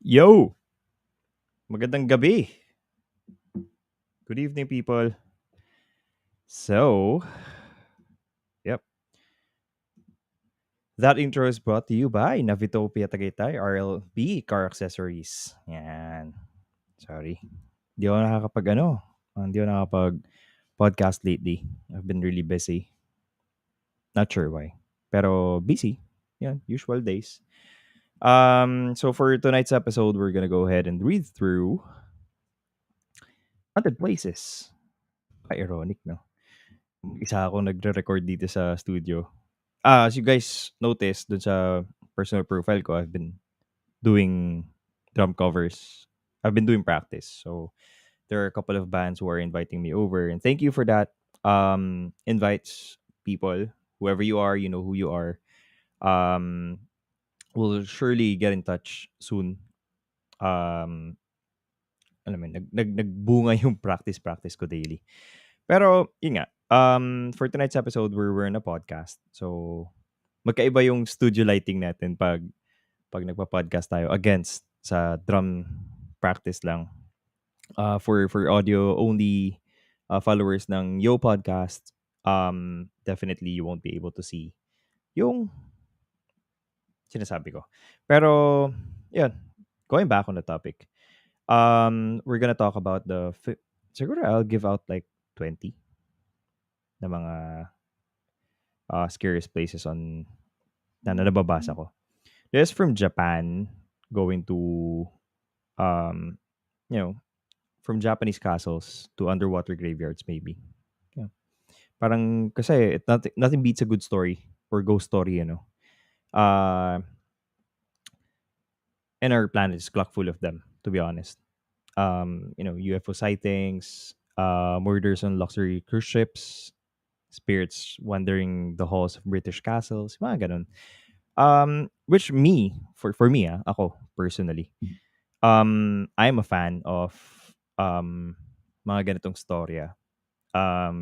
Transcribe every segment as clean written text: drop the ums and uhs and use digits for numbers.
Yo! Magandang gabi. Good evening, people. So, yep. That intro is brought to you by Navitopia Tagaytay, RLB Car Accessories. Yan. Sorry. Di ako nakakapag hindi ako nakapag podcast lately. I've been really busy. Not sure why. Pero busy. Yan, usual days. So for tonight's episode, we're gonna go ahead and read through haunted places. Ironic, no? Isa ako nagre-record dito sa studio. As you guys noticed dun sa personal profile ko, I've been doing drum covers. I've been doing practice. So there are a couple of bands who are inviting me over, and thank you for that. Invites people, whoever you are, you know who you are. Um, we'll surely get in touch soon. Um, alam mo, nagbunga yung practice ko daily. Pero yun nga, for tonight's episode, we're in a podcast. So magkaiba yung studio lighting natin pag nagpa-podcast tayo against sa drum practice lang. For audio only followers ng Yo Podcast, definitely you won't be able to see yung sinasabi ko. Pero, yun, going back on the topic, we're gonna talk about siguro I'll give out like 20 na mga scariest places na nababasa ko. There's from Japan going to um you know from Japanese castles to underwater graveyards maybe. Yeah. Parang kasi nothing beats a good story or ghost story, you know. Uh and our planet is chock full of them, to be honest. UFO sightings, murders on luxury cruise ships, spirits wandering the halls of British castles, mga ganun. Which for me, ako personally, I'm a fan of mga ganitong storya.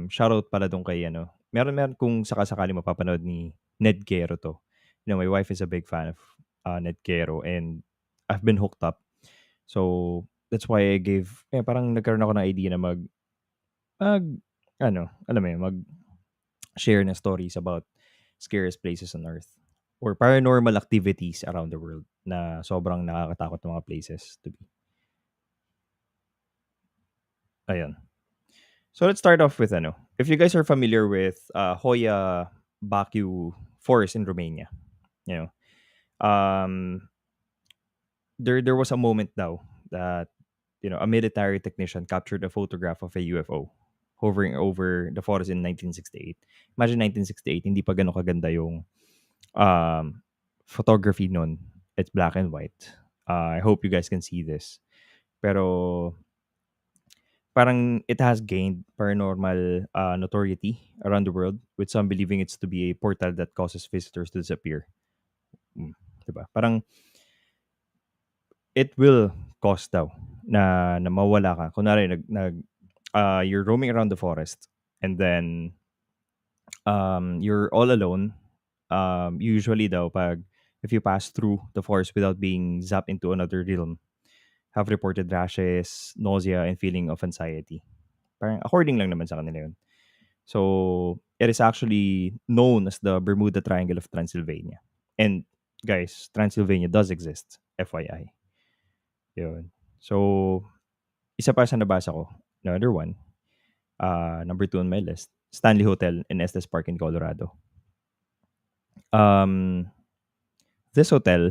Shoutout pala dun kay meron kung sakasakali mapapanood ni Ned Quero to. You know, my wife is a big fan of Ned Quero, and I've been hooked up. So that's why parang nagkaroon ako ng idea na mag alam mo yun, share ng stories about scariest places on earth or paranormal activities around the world na sobrang nakakatakot ng mga places to be. Ayun. So let's start off with if you guys are familiar with Hoya Baciu Forest in Romania, you know, um, there was a moment daw that a military technician captured a photograph of a UFO hovering over the forest in 1968. Imagine 1968, hindi pa gano'n kaganda yung photography nun. It's black and white. I hope you guys can see this. Pero parang it has gained paranormal notoriety around the world, with some believing it's to be a portal that causes visitors to disappear. Mm, diba? Parang it will cause daw na mawala ka. Kunwari, you're roaming around the forest, and then you're all alone. Usually daw, if you pass through the forest without being zapped into another realm, have reported rashes, nausea, and feeling of anxiety. Parang according lang naman sa kanila yun. So, it is actually known as the Bermuda Triangle of Transylvania. And, guys, Transylvania does exist. FYI. Yun. So, isa pa sa nabasa ko. Another one. Number 2 on my list. Stanley Hotel in Estes Park in Colorado. Um, this hotel,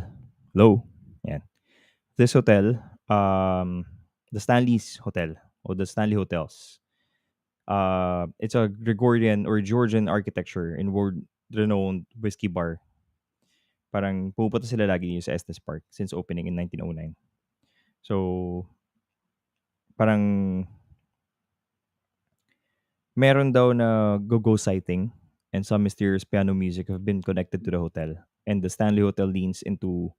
low. Yan. This hotel, the Stanley's Hotel or the Stanley Hotels. It's a Gregorian or Georgian architecture in world-renowned whiskey bar. Parang pupunta sila lagi sa Estes Park since opening in 1909. So, parang meron daw na go-go sighting, and some mysterious piano music have been connected to the hotel. And the Stanley Hotel leans into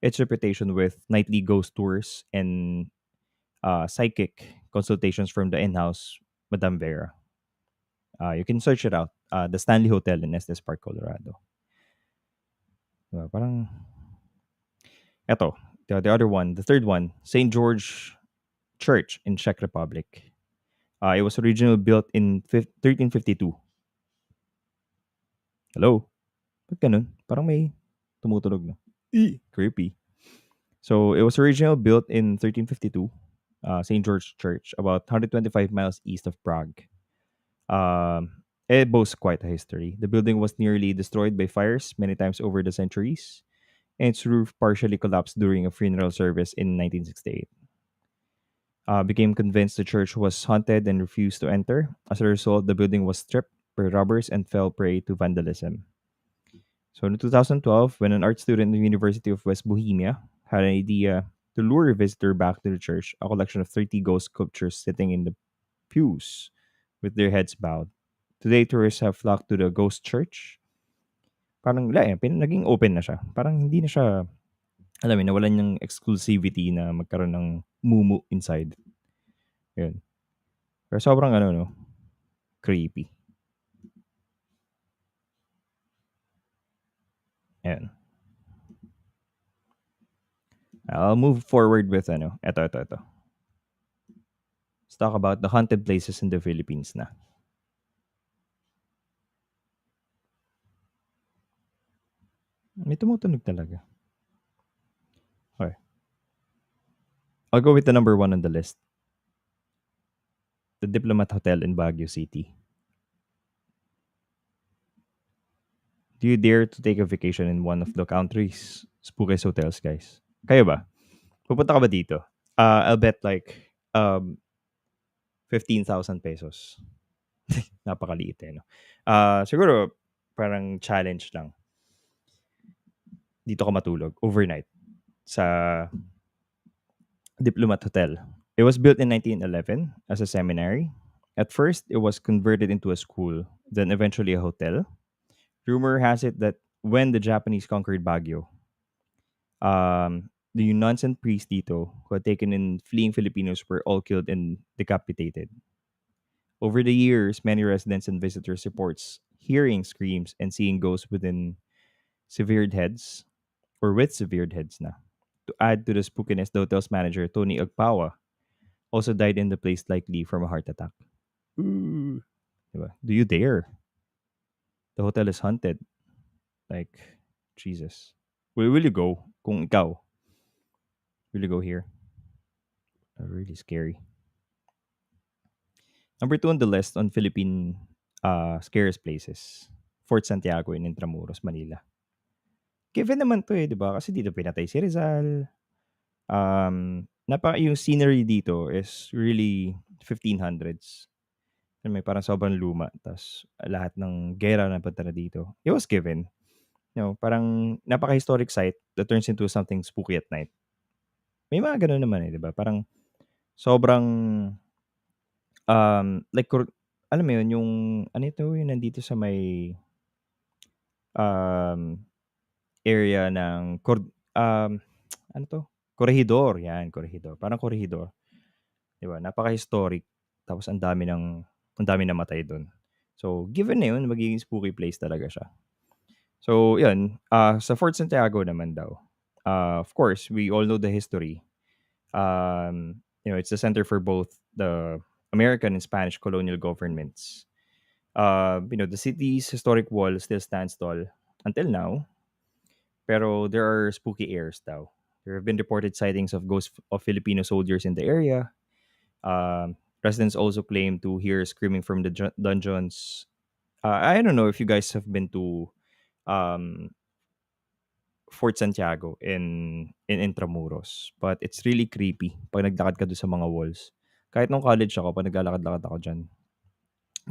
its reputation with nightly ghost tours and psychic consultations from the in-house Madame Vera. You can search it out. The Stanley Hotel in Estes Park, Colorado. Diba? Parang, eto. the other one, the third one, St. George Church in Czech Republic. It was originally built in 1352. Hello? Ba't ganun? Parang may tumutunog na. Creepy. So it was originally built in 1352, St. George Church, about 125 miles east of Prague. It boasts quite a history. The building was nearly destroyed by fires many times over the centuries, and its roof partially collapsed during a funeral service in 1968. Became convinced the church was haunted and refused to enter. As a result, the building was stripped by robbers and fell prey to vandalism. So in 2012, when an art student in the University of West Bohemia had an idea to lure a visitor back to the church, a collection of 30 ghost sculptures sitting in the pews with their heads bowed. Today, tourists have flocked to the ghost church. Parang wala eh, naging open na siya. Parang hindi na siya, alam mo, nawalan ng exclusivity na magkaroon ng mumu inside. Yun. Pero sobrang ano, no? Creepy. Ayan. I'll move forward with ano. Ito. Let's talk about the haunted places in the Philippines na. May tumutunog talaga. Okay. I'll go with the number one on the list. The Diplomat Hotel in Baguio City. Do you dare to take a vacation in one of the country's spookiest hotels, guys? Kayo ba? Pupunta ka ba dito? I'll bet like 15,000 pesos. Napakaliit eh, no? Siguro parang challenge lang. Dito ka matulog overnight sa Diplomat Hotel. It was built in 1911 as a seminary. At first, it was converted into a school, then eventually a hotel. Rumor has it that when the Japanese conquered Baguio, the nuns and priests dito who had taken in fleeing Filipinos were all killed and decapitated. Over the years, many residents and visitors reports hearing screams and seeing ghosts severed heads with severed heads na. To add to the spookiness, the hotel's manager, Tony Agpawa, also died in the place likely from a heart attack. Ooh. Diba? Do you dare? The hotel is haunted. Like, Jesus. Will you go? Kung ikaw, will you go here? Really scary. Number 2 on the list on Philippine scariest places. Fort Santiago in Intramuros, Manila. Given naman to eh, di ba? Kasi dito pinatay si Rizal. Yung scenery dito is really 1500s. May parang sobrang luma. Tapos lahat ng gera na punta na dito. It was given. Parang napaka-historic site that turns into something spooky at night. May mga ganun naman eh, di ba? Parang sobrang like alam mo yun, yung ano ito, yung nandito sa may um, area ng ano to? Corregidor, yan, Corregidor. Parang Corregidor. 'Di ba? Napaka-historic. Tapos ang dami namatay doon. So, given na yun, magiging spooky place talaga siya. So, yun, sa Fort Santiago naman daw. Of course, we all know the history. It's the center for both the American and Spanish colonial governments. The city's historic wall still stands tall until now, pero there are spooky airs daw. There have been reported sightings of ghosts of Filipino soldiers in the area. Residents also claim to hear screaming from the dungeons. I don't know if you guys have been to um, Fort Santiago in Intramuros, but it's really creepy pag naglakad ka doon sa mga walls. Kahit nung college ako, pag naglalakad-lakad ako dyan,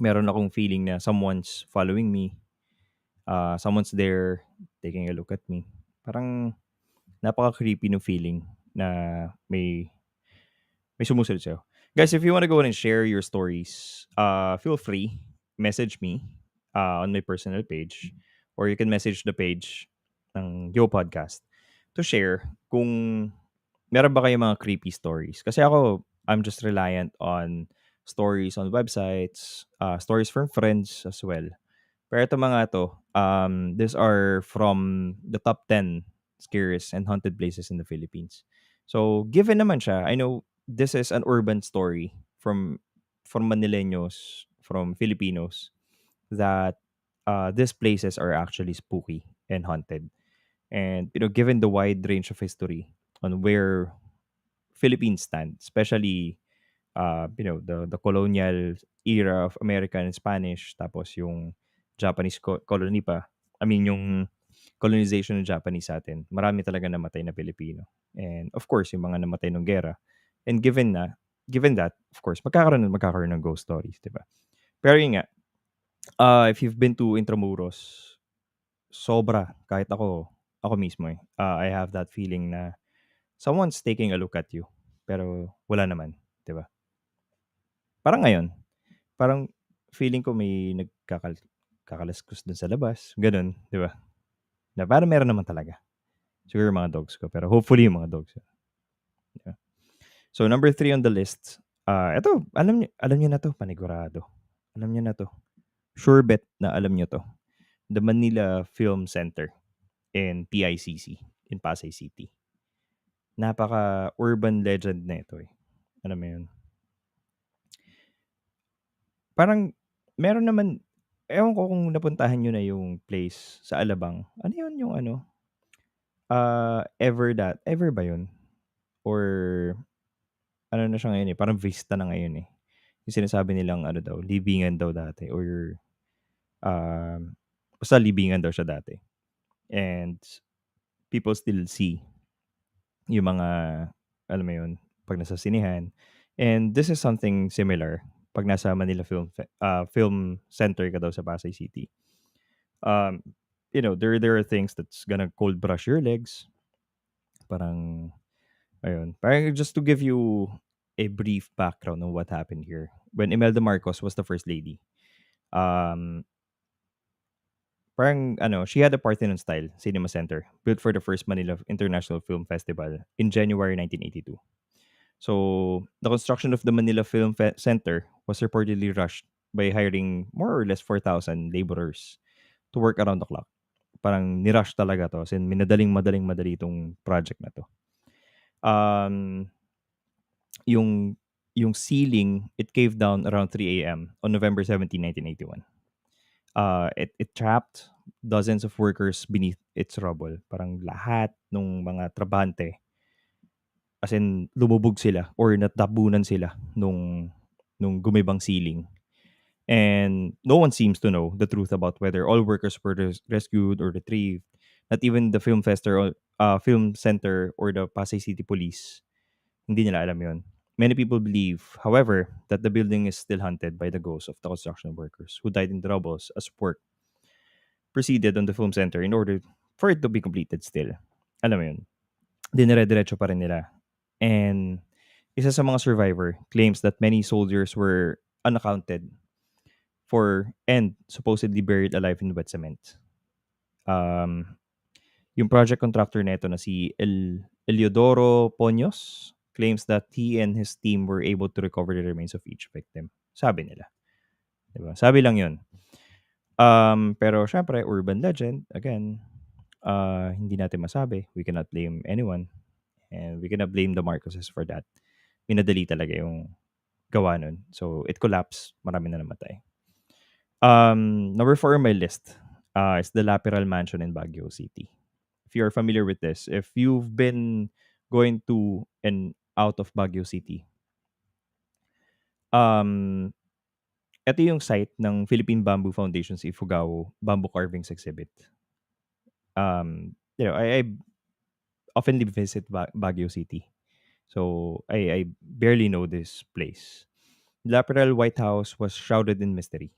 meron akong feeling na someone's following me. Someone's there taking a look at me. Parang napaka-creepy ng feeling na may sumusunod sa'yo. Guys, if you want to go and share your stories, feel free. Message me on my personal page, or you can message the page ng Yo Podcast to share kung meron ba kayong mga creepy stories. Kasi ako, I'm just reliant on stories on websites, stories from friends as well. Pero ito mga to, these are from the top 10 scariest, and haunted places in the Philippines. So, given naman siya, I know this is an urban story from Manileños, from Filipinos, that these places are actually spooky and haunted. And given the wide range of history on where Philippines stand, especially the colonial era of American and Spanish, tapos yung Japanese colony pa. I mean, yung colonization ng Japanese sa atin, marami talaga namatay na Pilipino. And of course, yung mga namatay nung gera. And given that, of course, magkakaroon ng ghost stories, 'di ba? Pero yun nga, if you've been to Intramuros, sobra, kahit ako mismo eh, I have that feeling na someone's taking a look at you. Pero wala naman, 'di ba? Parang ngayon, parang feeling ko may kakalaskos dun sa labas, gano'n, 'di ba? Na parang meron naman talaga. Siguro yung mga dogs ko, pero hopefully yung mga dogs ko, 'di ba? So number 3 on the list, eto alam niyo na 'to, panigurado. Alam niyo na 'to. Sure bet na alam niyo 'to. The Manila Film Center in PICC in Pasay City. Napaka-urban legend na ito, eh. Alam mo yun? Parang meron naman, ewan ko kung napuntahan niyo na yung place sa Alabang. Ano yun yung ano, Ever ba yun? Or ano na siya ngayon, eh, parang Vista na ngayon, eh. Yung sinasabi nilang ano daw, libingan daw dati, or basta libingan daw siya dati. And people still see yung mga, alam mo yun, 'pag nasa sinehan. And this is something similar 'pag nasa Manila Film Center ka daw sa Pasay City. Um, there are things that's gonna cold brush your legs, parang ayun. Parang just to give you a brief background on what happened here. When Imelda Marcos was the first lady, um, parang ano, she had a Parthenon style cinema center built for the first Manila International Film Festival in January 1982. So, the construction of the Manila Center was reportedly rushed by hiring more or less 4,000 laborers to work around the clock. Parang nirush talaga 'to, as in madaling-madali itong project na 'to. Um, yung yung ceiling, it caved down around 3 AM on November 17, 1981. It trapped dozens of workers beneath its rubble. Parang lahat nung mga trabahante, as in lumubog sila or natabunan sila nung gumibang ceiling. And no one seems to know the truth about whether all workers were rescued or retrieved. Not even the film center or the Pasay City Police. Hindi nila alam yon. Many people believe, however, that the building is still haunted by the ghosts of the construction workers who died in the rubbles as work proceeded on the film center in order for it to be completed still. Alam mo yun? Dinire-diretso pa rin nila. And isa sa mga survivor claims that many soldiers were unaccounted for and supposedly buried alive in wet cement. Um, yung project contractor neto na si Eliodoro Poños claims that he and his team were able to recover the remains of each victim. Sabi nila. Diba? Sabi lang yun. Pero syempre, urban legend, again, hindi natin masabi. We cannot blame anyone. And we cannot blame the Marcoses for that. Minadali talaga yung gawa nun. So, it collapsed. Marami na namatay. Number 4 on my list is the Lapiral Mansion in Baguio City. If you're familiar with this, if you've been going to and out of Baguio City, um, ito yung site ng Philippine Bamboo Foundation's Ifugao Bamboo Carvings Exhibit. I oftenly visit Baguio City. So, I barely know this place. Lapiral White House was shrouded in mystery,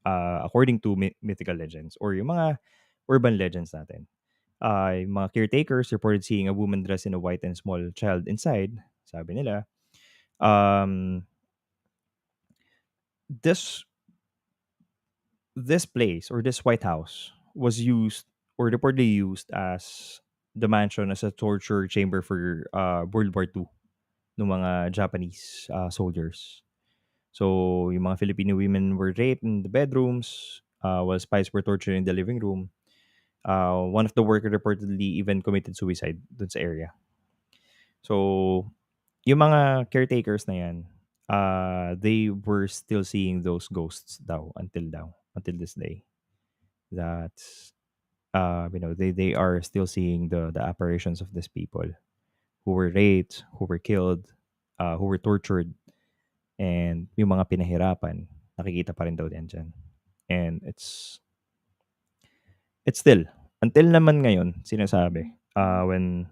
according to mythical legends or yung mga urban legends natin. Yung mga caretakers reported seeing a woman dressed in a white and small child inside, sabi nila. Um, this this place or this White House was used or reportedly used as the mansion as a torture chamber for World War II ng mga Japanese soldiers. So, yung mga Filipino women were raped in the bedrooms, while spies were tortured in the living room. One of the worker reportedly even committed suicide dun sa area. So, yung mga caretakers na yan, they were still seeing those ghosts until this day. That's they are still seeing the apparitions of these people who were raped, who were killed, who were tortured, and yung mga pinahirapan, nakikita pa rin daw yan dyan. And it's still, until naman ngayon, sinasabi, when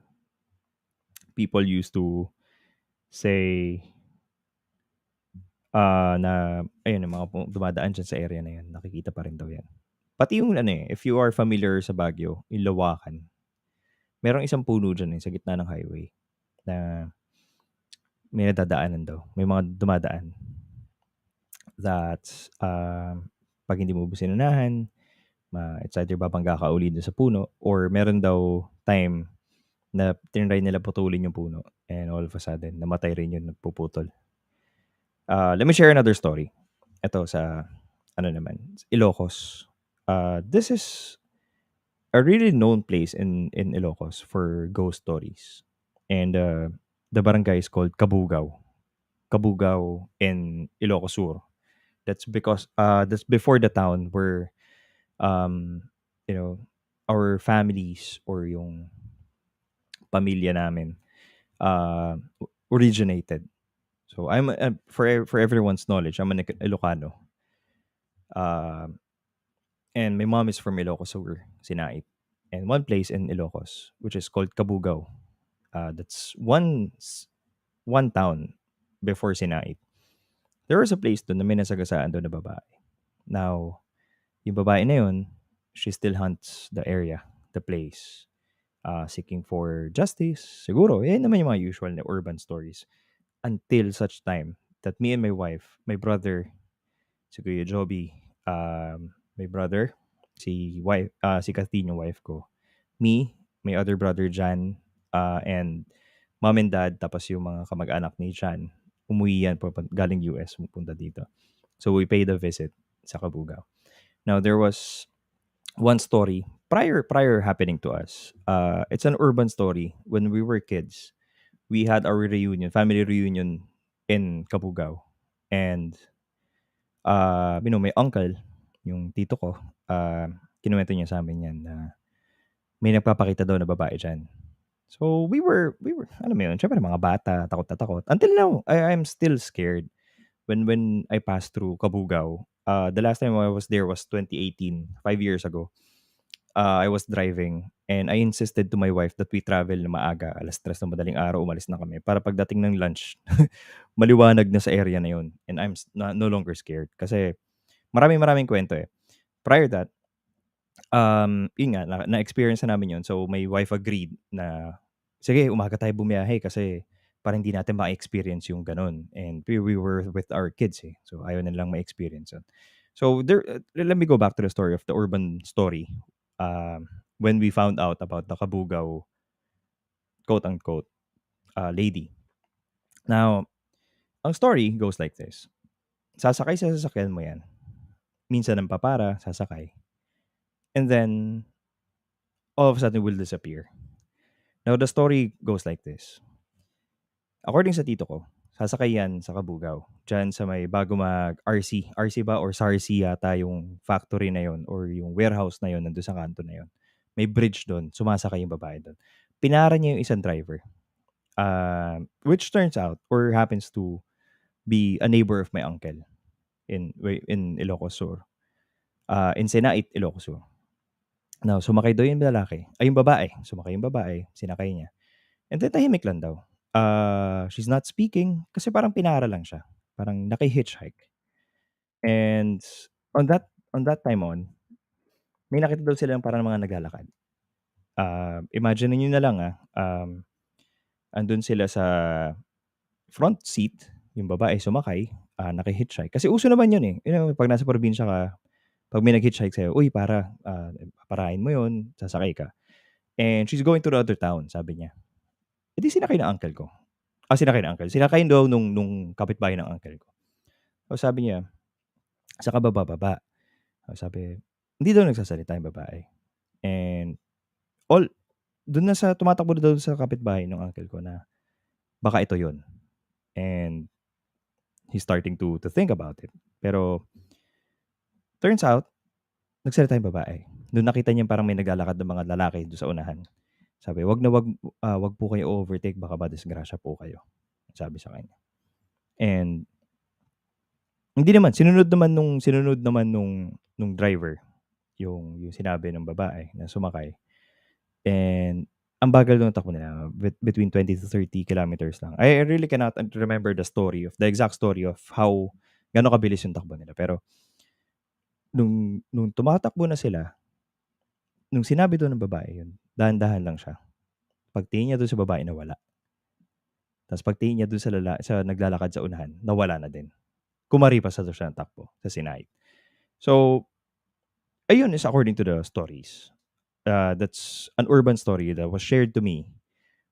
people used to say, na, ayun, yung mga dumadaan dyan sa area na yan, nakikita pa rin daw yan. Pati yung if you are familiar sa Baguio, yung Lawakan, merong isang puno dyan sa gitna ng highway na may nadadaanan daw. May mga dumadaan that pag hindi mo sinunahan, it's either babangga ka uli doon sa puno or meron daw time na tinry nila putulin yung puno and all of a sudden, namatay rin yung nagpuputol. Let me share another story. Ito sa, Ilocos. This is a really known place in Ilocos for ghost stories. And the barangay is called Kabugao. Kabugao in Ilocos Sur. That's because that's before the town where um you know our families or yung pamilya namin originated. So I'm for everyone's knowledge, I'm an Ilocano. And my mom is from Ilocos Sur, Sinait. And one place in Ilocos which is called Kabugao. That's one town before Sinait. There was a place doon na may nasagasaan doon na babae. Now, yung babae na yun, she still hunts the area, the place, seeking for justice. Siguro, naman yung mga usual na urban stories. Until such time that me and my wife, my brother, si Kuya Joby, my brother, si Kathleen, yung wife ko, me, my other brother Jan, and mom and dad, tapos yung mga kamag-anak ni Jan, umuwi yan galing US, pumunta dito. So we paid a visit sa Kabugao. Now there was one story prior happening to us. It's an urban story. When we were kids, we had our family reunion in Kabugao. And my uncle, yung tito ko, kinuwento niya sa amin yan na may nagpapakita daw na babae dyan. So we were, alam mo yun, syempre mga bata, takot na takot. Until now, I'm still scared when I passed through Kabugao. The last time I was there was 2018, 5 years ago. I was driving and I insisted to my wife that we travel na maaga, 3:00 ng madaling araw, umalis na kami para pagdating ng lunch, maliwanag na sa area na yun. And I'm no longer scared kasi maraming kwento eh. Prior that, yun nga, na-experience na namin yun. So my wife agreed na, sige, umaga tayo bumiyahe kasi para hindi natin ma-experience yung ganun. And we were with our kids eh. So ayaw na lang ma-experience yun. So there, let me go back to the story of the urban story. When we found out about the Kabugao, quote-unquote, lady. Now, ang story goes like this. Sasakay sa sasakyan mo yan. Minsan ang papara, sasakay. And then, all of a sudden, will disappear. Now, the story goes like this. According sa tito ko, sasakay yan sa Kabugao. Diyan sa may bago mag-RC. RC ba or SARC yata yung factory na yon or yung warehouse na yon nandun sa kanto na yon. May bridge doon. Sumasakay yung babae doon. Pinara niya yung isang driver. Which turns out or happens to be a neighbor of my uncle in Ilocos Sur. In Sinait, Ilocos Sur. Now, sumakay daw yung lalaki. Ay, yung babae. Sumakay yung babae. Sinakay niya. And then, tahimik lang daw. She's not speaking kasi parang pinara lang siya. Parang naki-hitchhike. And on that time may nakita daw silang parang mga naglalakad. Imagine niyo na lang andun sila sa front seat, yung babae sumakay, naki-hitchhike. Kasi uso naman yun eh. Pag nasa probinsya ka, pag may nag-hitchhike sa'yo, uy, parahin mo yun, sasakay ka. And she's going to the other town, sabi niya. E di sinakay ng uncle ko. Sinakay ng uncle. Sinakay daw nung kapitbahay ng uncle ko. So sabi niya, saka bababa. Sabi, hindi daw nagsasalita yung babae. And all dun na sa tumatakbo na daw sa kapitbahay nung uncle ko na baka ito yun. And he's starting to think about it. Pero turns out, nagsalita yung babae. Nung nakita niya parang may naglalakad na mga lalaki doon sa unahan. Sabi, wag po kayo overtake, baka madisgrasya po kayo. Sabi sa kanya. And hindi naman, sinunod naman nung driver yung sinabi ng babae na sumakay. And ang bagal nung takbo nila, between 20 to 30 kilometers lang. I really cannot remember the exact story of how gaano kabilis yung takbo nila. Pero nung tumatakbo na sila, nung sinabi doon ng babae yun, dahan-dahan lang siya. Pagtingin niya doon sa babae, nawala. Tapos pagtingin niya doon sa naglalakad sa unahan, nawala na din. Kumaripas na siya ng takbo sa Sinai. So, ayun is according to the stories. That's an urban story that was shared to me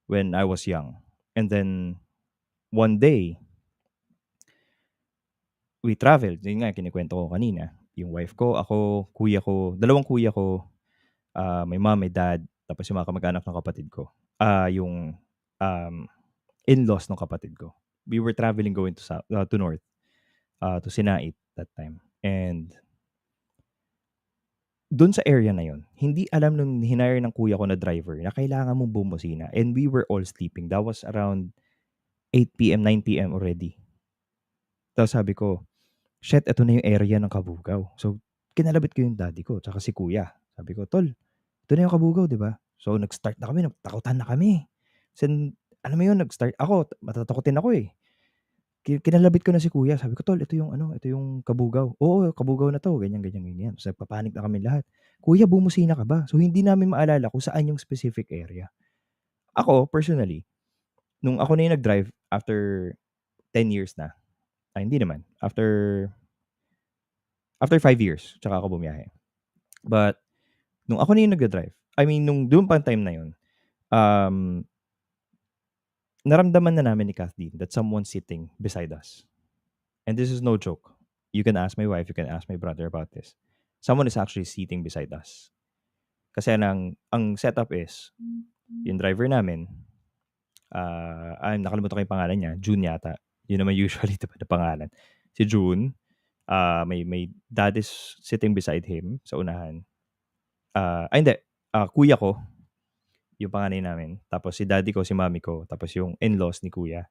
when I was young. And then, one day, we traveled. Yun nga, kinikwento ko kanina. Yung wife ko, ako, kuya ko, dalawang kuya ko, may mom, may dad, tapos yung mga kamag-anak ng kapatid ko. Yung in-laws ng kapatid ko. We were traveling going to north, to Sinait that time. And doon sa area na yun, hindi alam nung hinire ng kuya ko na driver na kailangan mong bumusina. And we were all sleeping. That was around 8 p.m., 9 p.m. already. Tapos sabi ko, shit, ito na yung area ng Kabugao. So, kinalabit ko yung daddy ko, tsaka si kuya. Sabi ko, tol, ito na yung Kabugao, di ba? So, nag-start na kami, nagtakutan na kami. Then, alam mo yun, nag-start ako, matatakotin ako eh. Kinalabit ko na si kuya. Sabi ko, tol, ito yung Kabugao. Oo, Kabugao na to, ganyan, ganyan, ganyan. So, nagpapanik na kami lahat. Kuya, bumusina ka ba? So, hindi namin maalala kung saan yung specific area. Ako, personally, nung ako na yung nag-drive after 10 years na, hindi naman, after 5 years, tsaka ako bumiyahe. But, nung ako na yung nag-drive, I mean, nung doon pa time na yun, naramdaman na namin ni Kathleen that someone's sitting beside us. And this is no joke. You can ask my wife, you can ask my brother about this. Someone is actually sitting beside us. Kasi ang setup is, yung driver namin, nakalimutan ko yung pangalan niya, June yata. Yun naman usually diba, na pangalan. Si June, may dad is sitting beside him sa unahan. Hindi. Kuya ko, yung panganay namin. Tapos si daddy ko, si mami ko. Tapos yung in-laws ni kuya.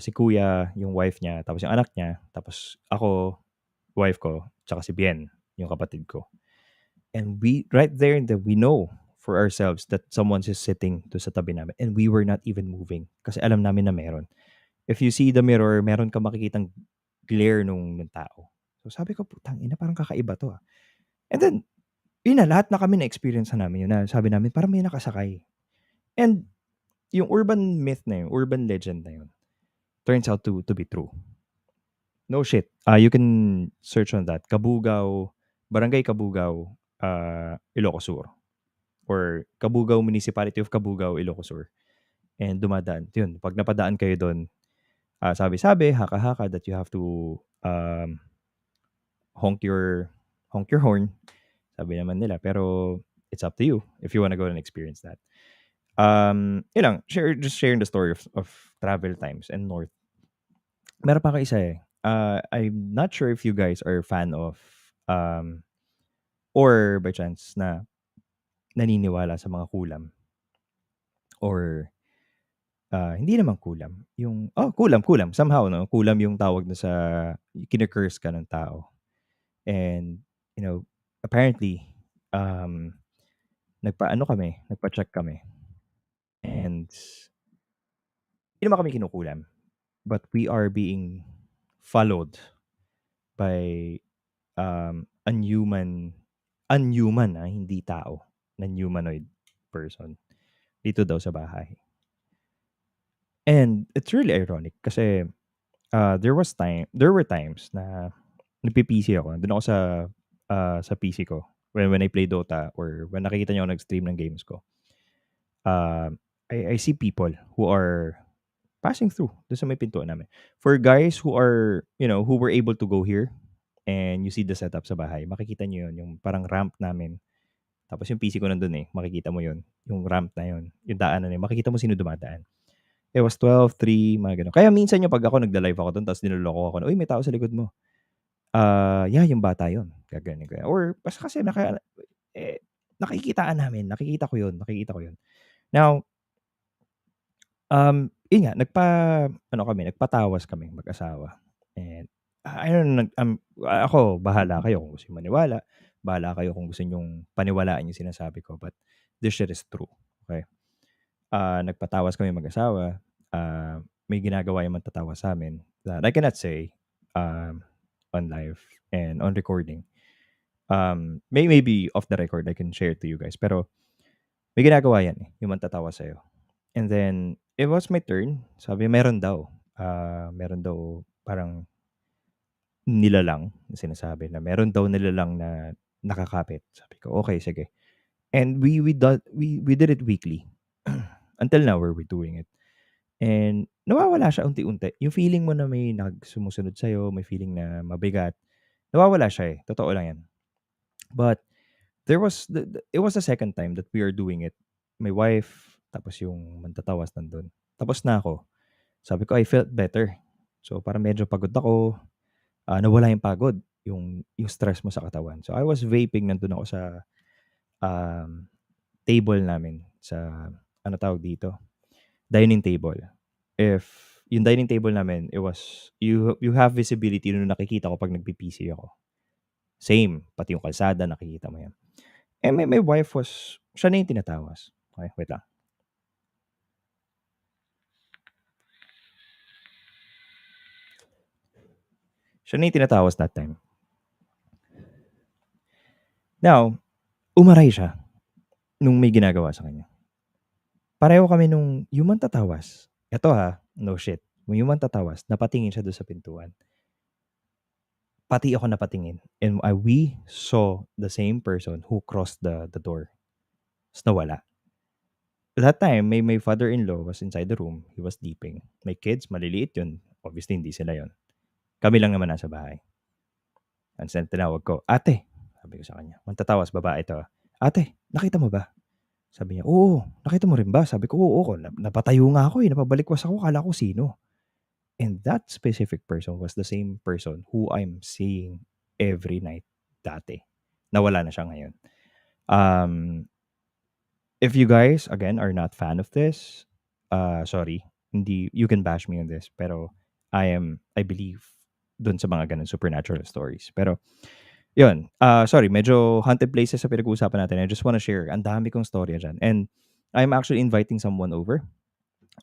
Si kuya, yung wife niya. Tapos yung anak niya. Tapos ako, wife ko. Tsaka si Bien, yung kapatid ko. And right there, we know for ourselves that someone is sitting to sa tabi namin. And we were not even moving. Kasi alam namin na meron. If you see the mirror, meron ka makikitang glare nung tao. So sabi ko, putang ina, parang kakaiba to ah. And then, yun na, lahat na kami na-experience na namin yun na sabi namin, parang may nakasakay. And yung urban myth na yun, urban legend na yun, turns out to be true. No shit. You can search on that. Kabugao, Barangay Kabugao, Ilocos Sur. Or Kabugao Municipality of Kabugao, Ilocos Sur. And dumadaan. Yun, pag napadaan kayo doon, sabi-sabi, haka-haka that you have to honk your horn. Sabi naman nila. Pero it's up to you if you wanna go and experience that. Yun lang, sharing the story of travel times and north. Meron pa ako isa eh. I'm not sure if you guys are fan of or by chance na naniniwala sa mga kulam or hindi naman kulam. Yung kulam somehow no. Kulam yung tawag na sa kine-curse ka ng tao. And you know, apparently nagpa-check kami. And hindi naman kami kinukulam. But we are being followed by unhuman, hindi tao, non-humanoid person dito daw sa bahay. And it's really ironic kasi there were times na nagpi-PC ako. Doon ako sa PC ko when I play Dota or when nakikita niyo ako nag-stream ng games ko. I see people who are passing through doon sa may pintuan namin. For guys who are, who were able to go here and you see the setup sa bahay, makikita niyo yun, yung parang ramp namin Tapos yung PC ko nandun, eh, makikita mo yun, yung ramp na yun, yung daanan na yun, makikita mo sino dumadaan. It was 12:03 mga gano'n. Kaya minsan yung 'pag ako nagla-live ako dun tapos niloloko ako na, "Uy, may tao sa likod mo." Yeah, yung bata yun, gaganunin ko yan or basta kasi nakikitaan namin, nakikita ko yun. Now, yun nga nagpa-ano kami, nagpatawas kaming mag-asawa and, ayun ako bahala kayo kung gusto niyong maniwala, bahala kayo kung gusto niyong paniwalaan yung sinasabi ko, but this shit is true, okey? Nagpatawas kami mag-asawa, may ginagawa yung magtatawas sa'min that I cannot say, um, on live and on recording. Maybe off the record I can share it to you guys, pero may ginagawa yan, eh, yung magtatawas sa'yo. And then, it was my turn, sabi meron daw parang nilalang na sinasabi na meron daw nilalang na nakakapit. Sabi ko, "Okey, sige." And we did it weekly. Until now, we're doing it. And nawawala siya unti-unti. Yung feeling mo na may sumusunod sa'yo, may feeling na mabigat, nawawala siya, eh, totoo lang 'yan. But there was it was the second time that we are doing it. My wife, tapos yung mantatawas nandun. Tapos na ako. Sabi ko, I felt better. So, parang medyo pagod ako, nawala yung pagod, yung stress mo sa katawan. So, I was vaping, nandun ako sa, um, table namin sa ano tawag dito, dining table. If yung dining table namin, it was you have visibility nung nakikita ko 'pag nagpi-PC ako. Same, pati yung kalsada nakikita mo 'yan. And my wife was siya na yung tinatawas. Okey, wait lang. Siya na yung tinatawas that time. Now, umaray siya nung may ginagawa sa kanya. Pareho kami nung yung mantatawas, eto no shit, yung mantatawas napatingin siya dun sa pintuan. Pati ako napatingin and, we saw the same person who crossed the door, ta's nawala. That time my father-in-law was inside the room, he was sleeping. My kids maliliit yun, obviously hindi sila yun. Kami lang naman nasa bahay. Ta's tinawag ko, "Ate," sabi ko sa kanya, mantatawas babae 'to, "Ate, nakita mo ba?" Sabi niya, "Oo, nakita mo rin ba?" Sabi ko, "Oo, napatayo nga ako, eh, napabalikwas ako akala ko sino." And that specific person was the same person who I'm seeing every night dati. Nawala na siya ngayon. Um, if you guys, again, are not fan of this, sorry, hindi you can bash me on this, pero I believe dun sa mga gano'n supernatural stories. Pero yun, sorry medyo haunted places sa pinag-uusapan natin. I just wanna share, ang dami kong storya diyan and I'm actually inviting someone over,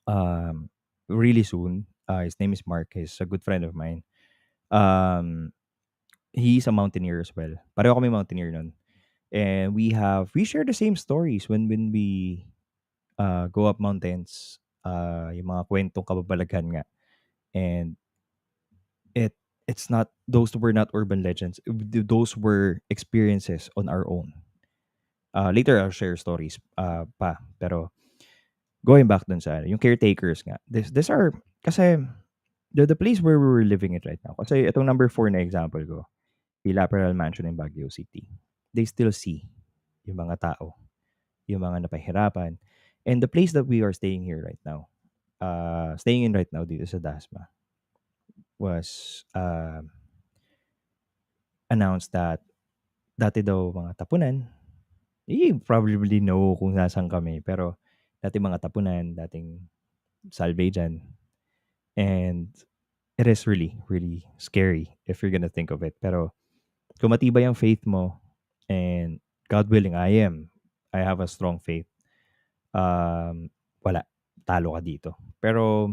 um, really soon. His name is Mark, he's a good friend of mine. Um, he's a mountaineer as well. Pareho kami mountaineer nun and we share the same stories when we, go up mountains, yung mga kuwentong kababalaghan nga and it it's not those were not urban legends, those were experiences on our own. Later I'll share stories, pero going back dun sa yung caretakers nga, these are kasi the place where we were living it right now, kasi itong number 4 na example ko, the Laperal Mansion in Baguio City, they still see yung mga tao, yung mga napahirapan, and the place that we are staying here right now, staying in right now dito sa Dasma was, announced that dati daw mga tapunan, you probably know kung nasaan kami, pero dating mga tapunan, dating salve diyan, and it is really, really scary if you're gonna think of it. Pero kung matibay ang faith mo and God willing, I have a strong faith, um, wala, talo ka dito. Pero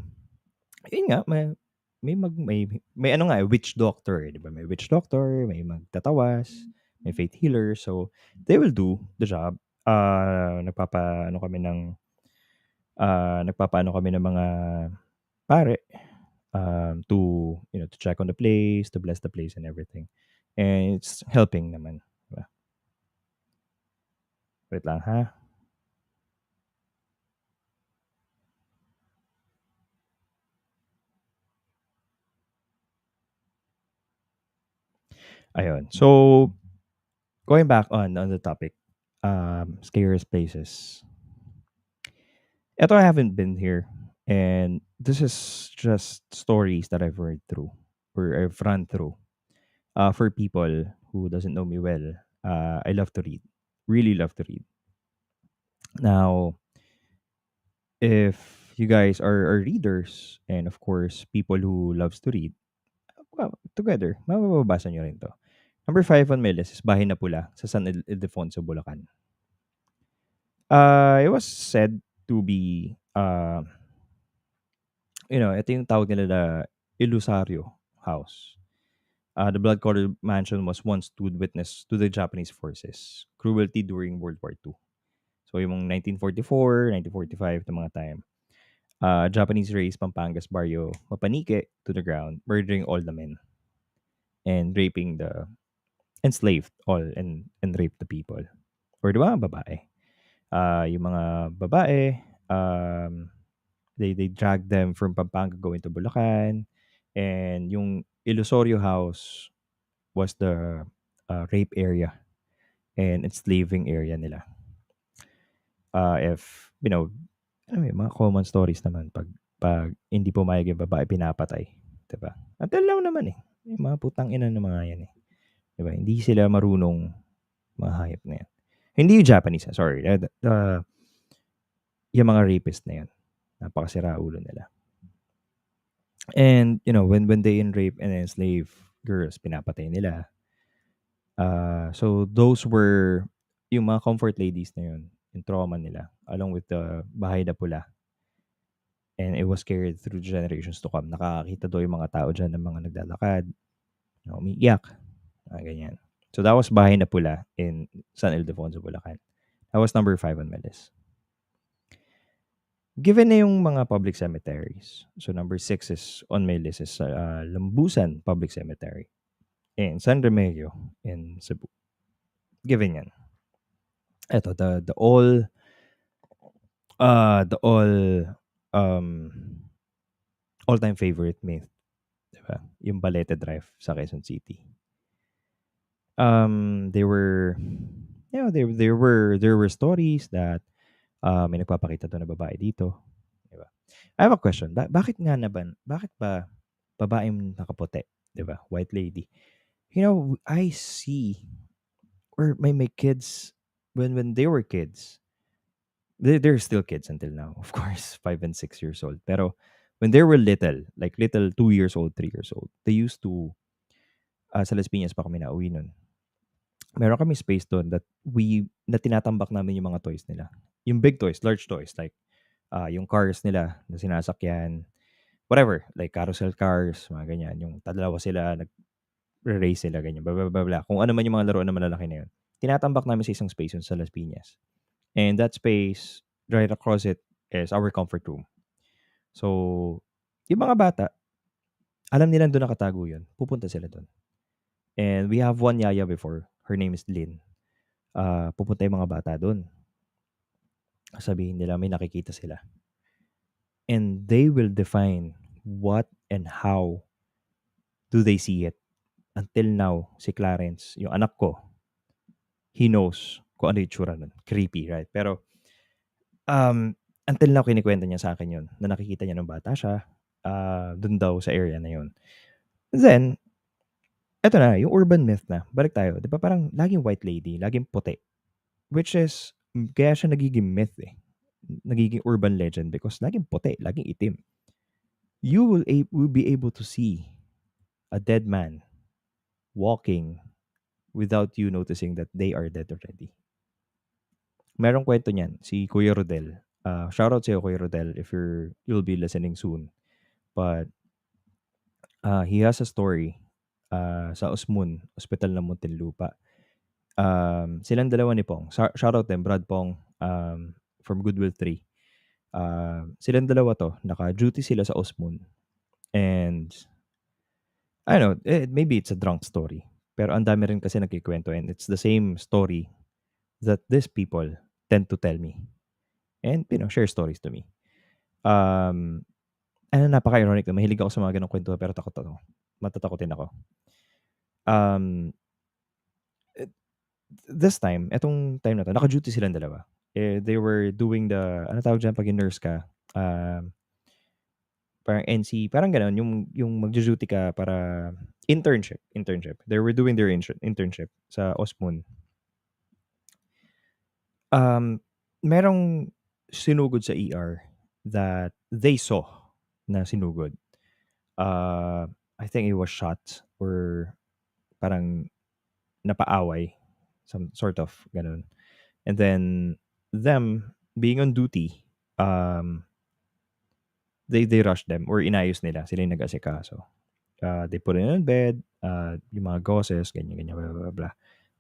yun nga, may ano nga, eh, witch doctor, eh, 'di ba? May witch doctor, may magtatawas, may faith healer, so they will do the job. Nagpapaano kami ng, nagpapaano kami ng mga pare, to check on the place, to bless the place and everything. And it's helping naman, 'di ba? Wait lang ha. Ayun. So, going back on the topic, scariest places. Eto, I haven't been here, and this is just stories that I've read through or I've run through. For people who doesn't know me well, I love to read, really love to read. Now, if you guys are readers and of course people who loves to read, well, together, mababasa nyo rin to. Number 5 on my list is Bahay na Pula sa San Ildefonso, Bulacan. It was said to be, ito yung tawag nila na Ilusario House. The blood-colored mansion was once stood witness to the Japanese forces cruelty during World War II. So yung 1944, 1945 na mga time. Japanese raised Pampangas Barrio Mapanike to the ground, murdering all the men and raping the enslaved all and raped the people. Or di ba, babae? Yung mga babae, they dragged them from Pampanga going to Bulacan. And yung Ilusorio House was the rape area and enslaving area nila. If, alam mo yun, mga common stories naman pag hindi pumayag yung babae, pinapatay. Diba? Until now naman eh. Yung mga putang ina ng mga yan eh. Diba? Hindi sila marunong mga hayop na yan. Hindi yung Japanese, sorry. Yung mga rapist na yan. Napakasira ulo nila. And, when they rape and enslave girls, pinapatay nila. So, those were yung mga comfort ladies na yun, yung trauma nila, along with the Bahay na Pula. And it was carried through generations to come. Nakakakita daw yung mga tao dyan ng mga naglalakad, umiiyak, ganyan. So, that was Bahay na Pula in San Ildefonso, Bulacan. That was number 5 on my list. Given na yung mga public cemeteries, so number 6 is on my list is Lambusan Public Cemetery in San Remigio in Cebu. Given yan. Eto, the all all-time favorite myth, diba? Yung Balete Drive sa Quezon City. There were stories that may nagpapakita daw na babae dito, diba? I have a question. Bakit ba babaeng nakaputi, diba? White lady. I see or my kids when they were kids, they're still kids until now, of course, 5 and 6 years old. Pero when they were little, like little 2 years old, 3 years old, they used to, sa Las Piñas pa kami nauwi nun. Meron kami space doon na tinatambak namin yung mga toys nila. Yung big toys, large toys, like yung cars nila na sinasakyan, whatever, like carousel cars, mga ganyan. Yung dalawa sila, nag-race sila, ganyan, blah, blah, blah, blah. Kung ano man yung mga laruan na malalaki na yun. Tinatambak namin sa isang space yun sa Las Piñas. And that space, right across it, is our comfort room. So, yung mga bata, alam nilang doon nakatago yun. Pupunta sila doon. And we have one yaya before. Her name is Lynn. Pupunta yung mga bata doon. Sabihin nila may nakikita sila. And they will define what and how do they see it. Until now, si Clarence, yung anak ko, he knows kung ano yung tsura nun. Creepy, right? Pero, until now, kinikwenta niya sa akin yun, na nakikita niya nung bata siya, dun daw sa area na yun. Then, eto na, yung urban myth na. Balik tayo. Di ba parang laging white lady, laging puti. Which is, kaya siya nagiging myth eh. Nagiging urban legend because laging puti, laging itim. You will be able to see a dead man walking without you noticing that they are dead already. Merong kwento niyan, si Kuya Rodel. Shoutout sa'yo, Kuya Rodel, if you'll be listening soon. But he has a story sa Osmun, Hospital ng Muntinlupa. Silang dalawa ni Pong. Shoutout them, Brad Pong from Goodwill 3. Silang dalawa to, naka-duty sila sa Osmun. And, I don't know, maybe it's a drunk story. Pero ang dami rin kasi nagkikwento and it's the same story that these people tend to tell me. And, share stories to me. Napaka-ironic na mahilig ako sa mga ganong kwento pero takot ako. Matatakotin ako. This time, etong time na 'to, naka-duty silang dalawa. Eh, they were doing the ano tawag diyan 'pag nurse ka, um, parang NC, parang gano'n, yung magdu-duty ka para internship. They were doing their internship sa Osmon. Um, Merong sinugod sa ER that they saw na sinugod. I think he was shot or parang napaaway, some sort of gano'n. And then them being on duty, um, they rushed them or inayos nila, sila yung nag-asikaso. They put him in bed, yung mga gauzes, ganyan, ganyan, blah, blah, blah.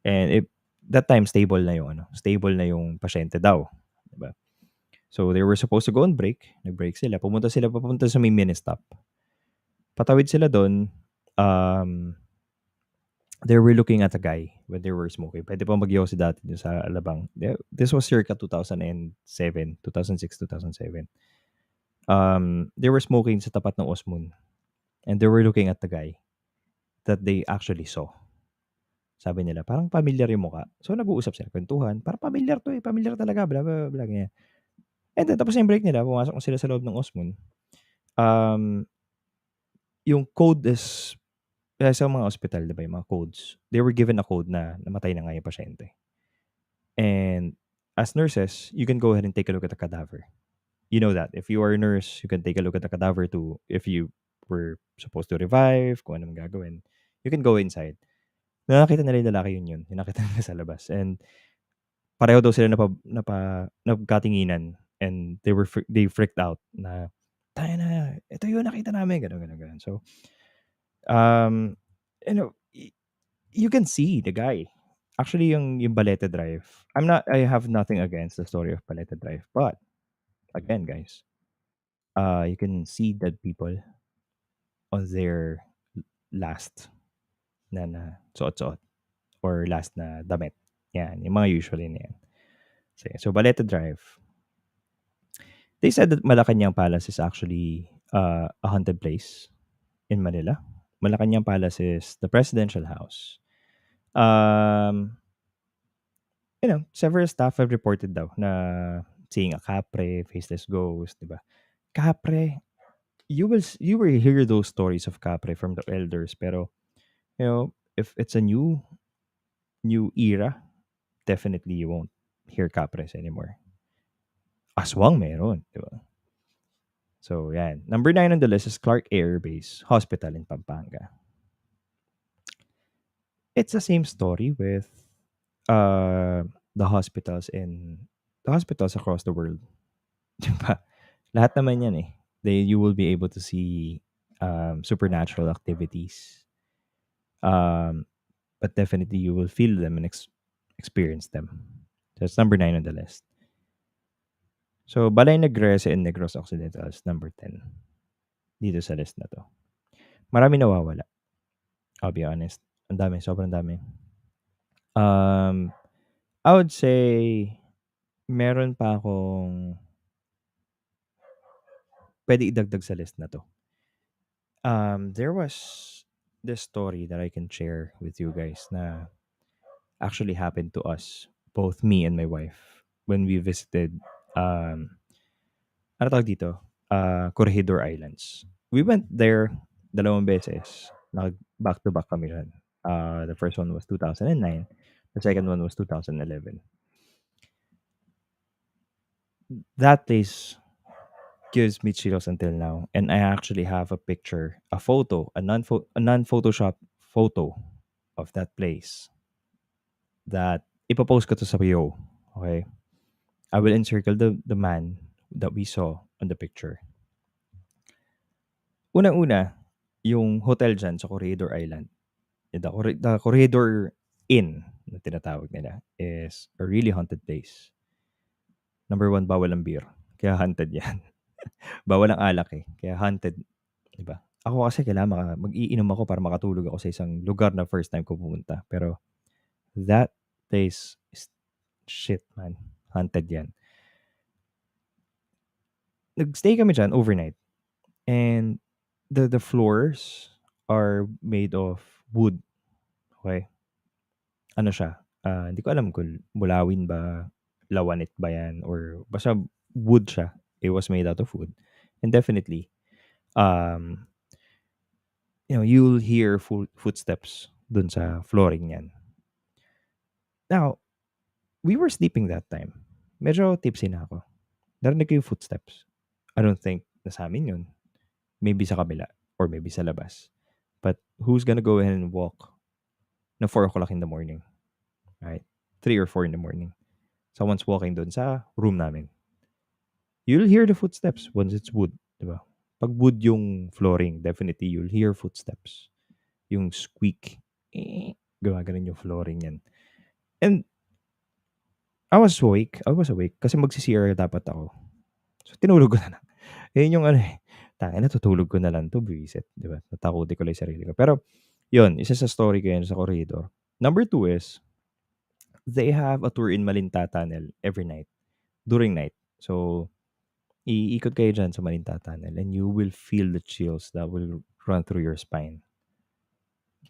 And that time stable na yung pasyente daw, 'di ba? So they were supposed to go on break, nag-break sila, pumunta sila papunta sa may mini-stop. Patawid sila dun, um, they were looking at a guy when they were smoking. Puwede pa magyosi dati dun sa Alabang. This was circa 2007, 2006, 2007. They were smoking sa tapat ng Osmon and they were looking at the guy that they actually saw. Sabi nila, "Parang pamilyar yung mukha." So nag-uusap sila, kwentuhan, "Parang pamilyar 'to, eh, pamilyar talaga, bla, bla, bla," ganyan. And then tapos na yung break nila, pumasok na sila sa loob ng Osmon. Um, yung code is sa mga ospital, 'di ba, yung mga codes, they were given a code na namatay na nga yung pasyente. And as nurses, you can go ahead and take a look at the cadaver. You know that. If you are a nurse, you can take a look at the cadaver to if you were supposed to revive, kung anong gagawin. You can go inside. Nakita nila yung lalaki yung nakita nila sa labas. And pareho daw sila nagkatinginan and they freaked out na, "Tayo na, ito yung nakita namin," gano'n, gano'n, gano'n. So, um, you know, you can see the guy. Actually, yung Balete Drive, I have nothing against the story of Balete Drive, but again, guys, you can see dead people on their last na suot-suot or last na damit. Yan, yung mga usually na yan. So Balete Drive. They said that Malacanang Palace is actually a haunted place in Manila. Malacanang Palace is the presidential house. Um, several staff have reported daw na seeing a kapre, faceless ghost, 'di ba? Kapre, you will hear those stories of kapre from the elders, pero if it's a new era, definitely you won't hear kapres anymore. Aswang meron, 'di ba? So, yan. Number 9 on the list is Clark Air Base Hospital in Pampanga. It's the same story with uh, the hospitals across the world. 'Di ba? Lahat naman yan, eh. You will be able to see supernatural activities. Um, but definitely you will feel them and experience them. That's number 9 on the list. So, Balay Negrese and Negros Occidental is number 10 dito sa list na 'to. Marami nawawala, I'll be honest. Ang dami, sobrang dami. I would say meron pa akong puwede idagdag sa list na 'to. There was this story that I can share with you guys na actually happened to us, both me and my wife, when we visited, um, ano tawag dito, Corregidor Islands. We went there 2 beses, back to back kami diyan. The first one was 2009, the second one was 2011. That place gives me chills until now, and I actually have a picture, a photo, a non-Photoshop photo of that place that ipo-post ko 'to sa bio, okay? I will encircle the man that we saw on the picture. Unang-una, yung hotel diyan sa Corregidor Island, the Corregidor Inn na tinatawag nila is a really haunted place. Number 1, bawal ang beer, kaya haunted 'yan. Bawal ang alak, eh, kaya haunted, 'di ba? Ako kasi kailangan mag-iinom ako para makatulog ako sa isang lugar na first time ko pumunta, pero that place is shit, man, haunted 'yan. Nag-stay kami diyan overnight and the floors are made of wood, okey? Ano siya, Hindi ko alam kung mulawin ba, lawanit ba 'yan or basta wood siya. It was made out of wood. And definitely, um, you'll hear footsteps dun sa flooring niyan. Now, we were sleeping that time. Medyo tipsy na ako. Narinig ko yung footsteps. I don't think na sa'min yun. Maybe sa kabila or maybe sa labas. But who's gonna go ahead and walk na 4 o'clock in the morning, right? 3 or 4 in the morning. Someone's walking dun sa room namin. You'll hear the footsteps once it's wood, 'di ba? 'Pag wood yung flooring, definitely you'll hear footsteps. Yung squeak, gumaganon yung flooring niyan. And I was awake kasi magsi-CR dapat ako. So tinulog ko na lang. Ayun yung ano, eh, tangina tutulog ko na lang 'to buwisit, 'di ba? Tatakutin ko lang yung sarili ko. Pero yun, isa sa story ko yun sa corridor. Number two is, they have a tour in Malinta Tunnel every night, during night. So, iikot kayo diyan sa Malinta Tunnel and you will feel the chills that will run through your spine.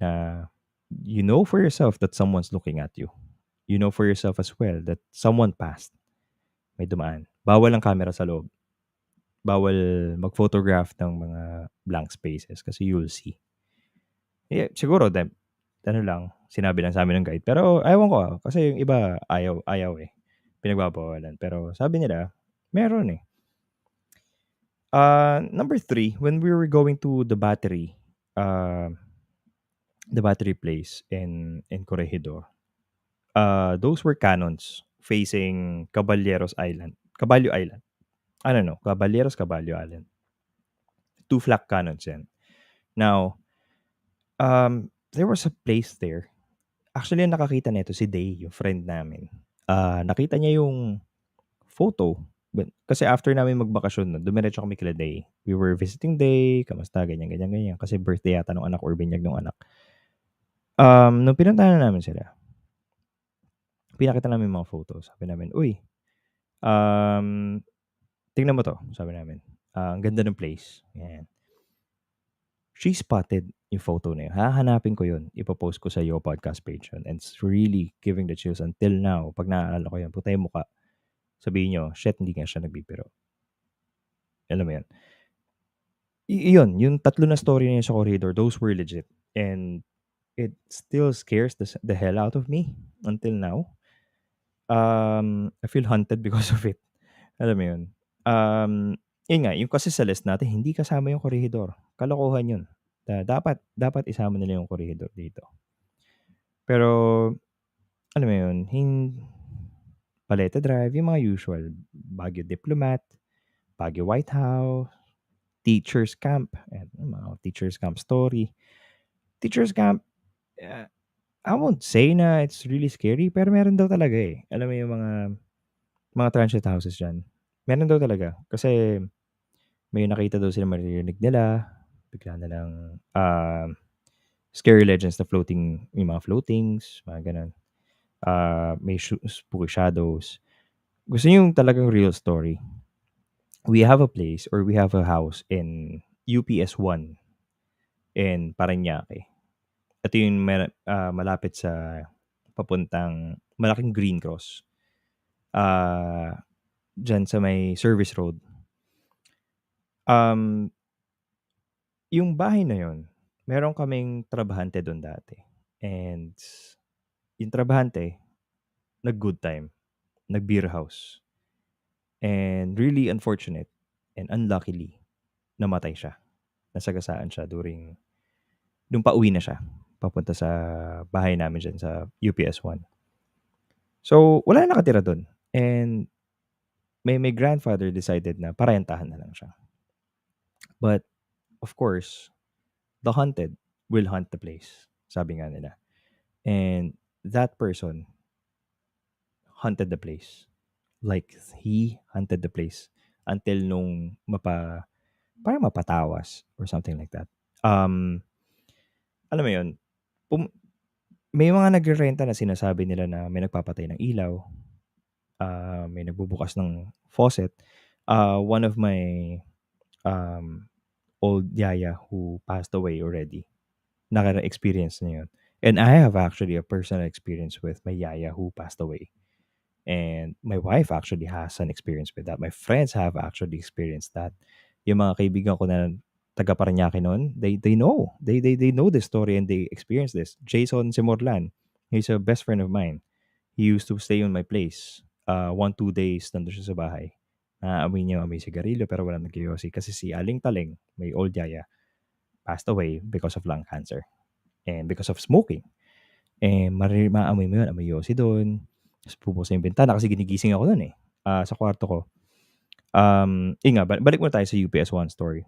Na you know for yourself that someone's looking at you. You know for yourself as well that someone passed, may dumaan. Bawal ang camera sa loob. Bawal mag-photograph ng mga blank spaces kasi you'll see. Siguro ano lang, sinabi lang sa'min ng guide. Pero ewan ko, kasi yung iba ayaw, eh. Pinagbabawalan. Pero sabi nila, meron, eh. Number three, when we were going to uh, the battery place in Corregidor, those were cannons facing Caballo Island. I don't know, Caballo Island. 2 flak cannons yan. Now, there was a place there. Actually, ang nakakita nito si Day, yung friend namin. Nakita niya yung photo. Kasi after namin magbakasyon nun, dumiretso kami kila Day. We were visiting Day, kamusta, ganyan, ganyan, ganyan. Kasi birthday yata nung anak or binyag nung anak. Nung pinuntahan na namin sila, pinakita namin yung mga photos. Sabi namin, uy, tingnan mo to, sabi namin. Ang ganda ng place. Yan. She spotted yung photo na yun. Hahanapin ko yun. Ipopost ko sa Yo Podcast page yun. And it's really giving the chills until now. Pag naaalala ko yun, putay mukha. Sabihin nyo, shit, hindi nga siya nagbibiro. Alam mo yun. Yun, yung tatlo na story na yun sa corridor, those were legit. And it still scares the hell out of me until now. I feel haunted because of it. Alam mo yun. Yun nga, yung kasi sa list natin, hindi kasama yung corridor. Kalokohan yun. Dapat isama nila yung corridor dito. Pero, alam mo yun, Paleta Drive, yung mga usual. Baguio Diplomat, Baguio White House, Teachers Camp, mga Teachers Camp story. Teachers Camp, I won't say na it's really scary, pero meron daw talaga eh. Alam mo yung mga transit houses dyan. Meron daw talaga. Kasi may nakita daw sila, maririnig nila. Bigla na lang scary legends na floating, yung mga floatings, mga ganun. May spooky shadows. Gusto niyo yung talagang real story? We have a place or we have a house in UPS 1 in Parañaque. Ito yung malapit sa papuntang malaking Green Cross. Dyan sa may service road. Yung bahay na yun, meron kaming trabahante doon dati. And yung trabahante, nag-good time. Nag-beer house. And really unfortunate and unluckily, namatay siya. Nasagasaan siya nung pauwi na siya. Papunta sa bahay namin dyan sa UPS 1. So, wala na nakatira doon. And my grandfather decided na parentahan na lang siya. But, of course, the haunted will haunt the place. Sabi nga nila. And that person haunted the place. Like, he hunted the place until nung parang mapatawas or something like that. Alam mo yun, may mga nagrerenta na sinasabi nila na may nagpapatay ng ilaw, may nagbubukas ng faucet. One of my old yaya who passed away already, naka-experience na yun. And I have actually a personal experience with my yaya who passed away. And my wife actually has an experience with that. My friends have actually experienced that. Yung mga kaibigan ko na taga Parañaque noon, they know. They know this story and they experience this. Jason Simorlan, he's a best friend of mine. He used to stay on my place. 1, 2 days nandun siya sa bahay. Naaamoy niya amoy sigarilyo pero walang nagyoyosi kasi si Aling Taleng, may old yaya, passed away because of lung cancer and because of smoking. Maaamoy mo 'yun, amoy yosi do'n, ta's bubuksan yung bintana kasi ginigising ako no'n, sa kwarto ko. 'Yun nga, balik muna tayo sa UPS One story.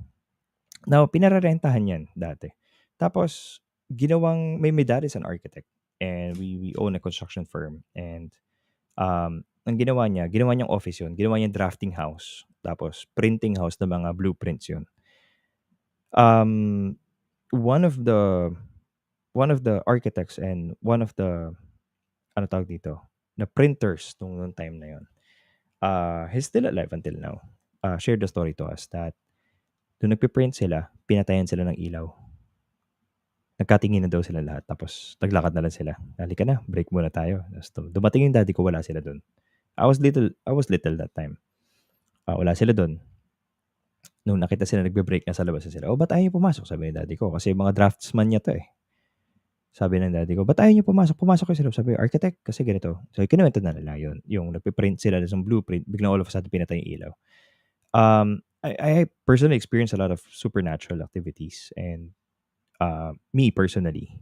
Now, pinarerentahan 'yan dati. Tapos my dad is an architect and we own a construction firm and, ang ginawa niyang office 'yun, ginawa niyang drafting house, tapos printing house ng mga blueprints 'yun. Um, one of the one of the architects and one of the ano tawag dito, na printers nung time na yun. He's still alive until now. Shared the story to us that nung nagpe-print sila, pinatayan sila ng ilaw. Nagkatingin na daw sila lahat tapos naglakad na lang sila. "Halika na, break muna tayo." Ta's dumating yung daddy ko, wala sila dun. I was little that time. Wala sila dun. Nung nakita sila nagbe-break na sa labas na sila, "Oh, ba't ayaw niyo pumasok?" Sabi ni daddy ko, kasi mga draftsman niya 'to, eh. Sabi ng daddy ko, "Ba't ayaw niyo pumasok? Pumasok kayo sa loob." Sabi ko, "Architect, kasi ganito." So, kinuwento na nila yun. Yung nagpe-print sila ng blueprint, biglang all of a sudden pinatay yung ilaw. I personally experienced a lot of supernatural activities and, me personally,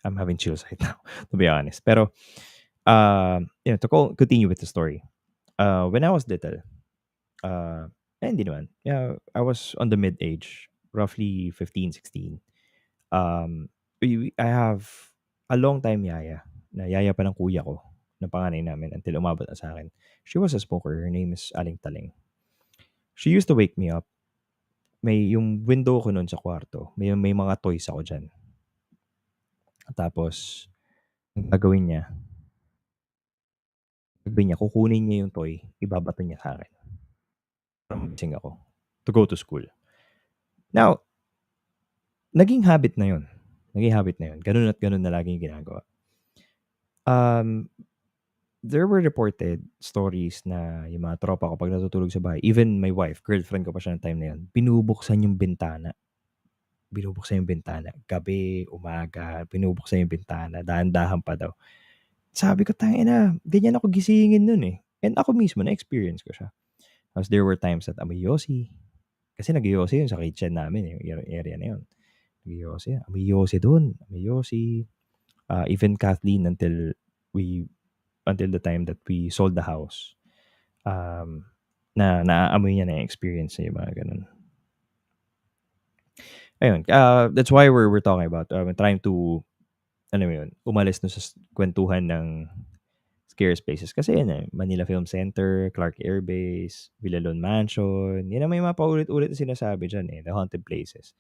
I'm having chills right now, to be honest. Pero, to continue with the story. When I was little, hindi naman, yeah, I was on the mid-age, roughly 15, 16. Um, I have a long time yaya, na yaya pa ng kuya ko, na panganay namin until umabot na sa akin. She was a smoker. Her name is Aling Taling. She used to wake me up. Yung window ko nun sa kwarto, may mga toys ako diyan. Tapos ang gagawin niya kukunin niya yung toy, ibabato niya sa'kin para magising ako to go to school. Now, naging habit na yun. Naging habit na yun. Ganun at ganun na lagi yung ginagawa. Um, there were reported stories na yung mga tropa ko 'pag natutulog sa bahay, even my wife, girlfriend ko pa siya ng time na yun, binubuksan yung bintana. Binubuksan yung bintana. Gabi, umaga, binubuksan yung bintana, dahan-dahan pa daw. Sabi ko, "Tangina, ganyan ako gisingin nun, eh." And ako mismo na-experience ko siya. Tapos there were times that amoy yosi, kasi nagyoyosi yun sa kitchen namin, eh, yung area na yun. Nagyoyosi, amoy yosi dun, amoy yosi. Even Kathleen until the time that we sold the house, um, na naaamoy niya, na-experience niya yung mga gano'n. Ayun, that's why we're talking about, trying to, ano mo yun, umalis dun sa kuwentuhan ng scary spaces. Kasi yun, Manila Film Center, Clark Air Base, Villalon Mansion, yun ang may mga paulit-ulit na sinasabi diyan, the haunted places.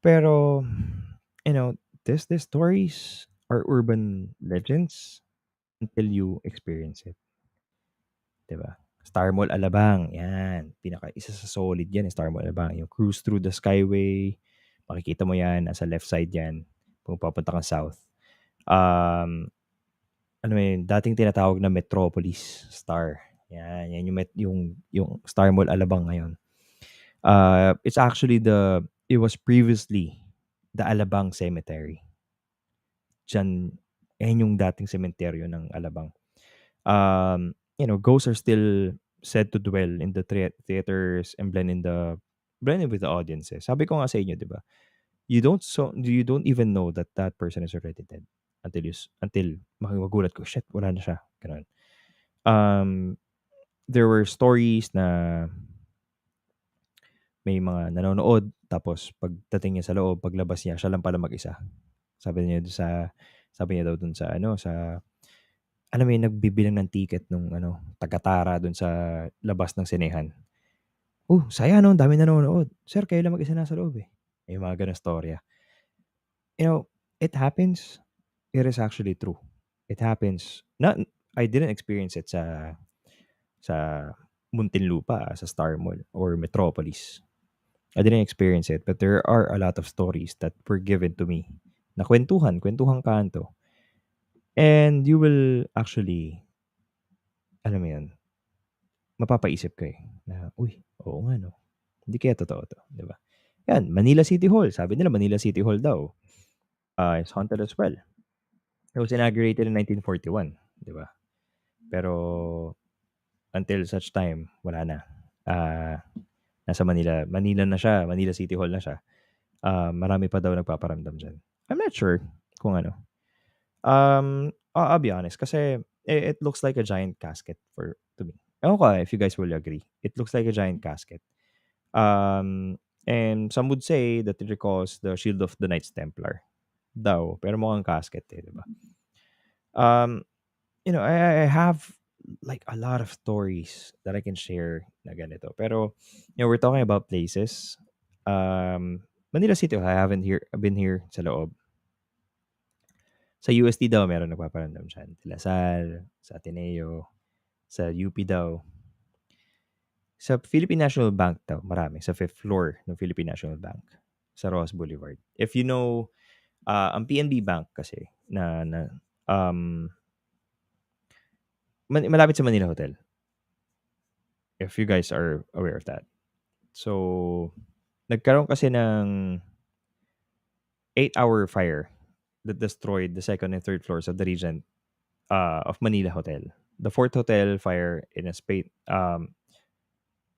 Pero, you know, these stories are urban legends until you experience it, 'di ba? Star Mall Alabang, 'yan, isa sa solid 'yan, Star Mall Alabang. Yung Cruise Through the Skyway, makikita mo 'yan, nasa left side 'yan kung papunta kang south. Um, ano yun, dating tinatawag na Metropolis Star, 'yan yung Star Mall Alabang ngayon. It's actually it was previously the Alabang Cemetery. Diyan, ayan yung dating sementeryo ng Alabang. Ghosts are still said to dwell in the theaters and blend in with the audiences. Sabi ko nga sa inyo, 'di ba? You don't even know that that person is already dead until magugulat ko, shit, wala na siya, gano'n. Um, there were stories na may mga nanonood tapos pagdating niya sa loob, paglabas niya, siya lang pala mag-isa. Sabi niya daw dun sa ano, alam mo yun, nagbibilang ng ticket nung ano, taga-Tara dun sa labas ng sinehan. "Oh, saya 'no, ang daming nanonood." "Sir, kayo lang mag-isa nasa loob, eh." May mga gano'ng storya. You know, it happens. It is actually true. It happens. Not I didn't experience it sa Muntinlupa, sa Star Mall or Metropolis. I didn't experience it, but there are a lot of stories that were given to me na kuwentuhang kanto. And you will actually, alam mo 'yun, mapapaisip ka, na, "Uy, oo nga 'no, hindi kaya totoo 'to," 'di ba? 'Yan, Manila City Hall, sabi nila Manila City Hall daw, is haunted as well. It was inaugurated in 1941, 'di ba? Pero until such time, wala na. Ah, nasa Manila na siya, Manila City Hall na siya. Marami pa daw nagpaparamdam diyan. I'm not sure kung ano. I'll be honest kasi it looks like a giant casket to me. Ewan ko, if you guys will agree. It looks like a giant casket. And some would say that it recalls the Shield of the Knights Templar daw, pero mukhang casket, 'di ba? Um, I have like a lot of stories that I can share na ganito. Pero, we're talking about places. Manila City, I haven't been here sa loob. Sa UST daw meron nagpaparamdam diyan. De La Salle, sa Ateneo, sa UP daw. Sa Philippine National Bank daw, marami. Sa 5th floor ng Philippine National Bank, sa Ross Boulevard. If you know, ang PNB Bank kasi, um, malapit sa Manila Hotel. If you guys are aware of that. So, nagkaroon kasi ng 8-hour fire that destroyed the second and third floors of the Regent of Manila Hotel. The fourth hotel fire in a space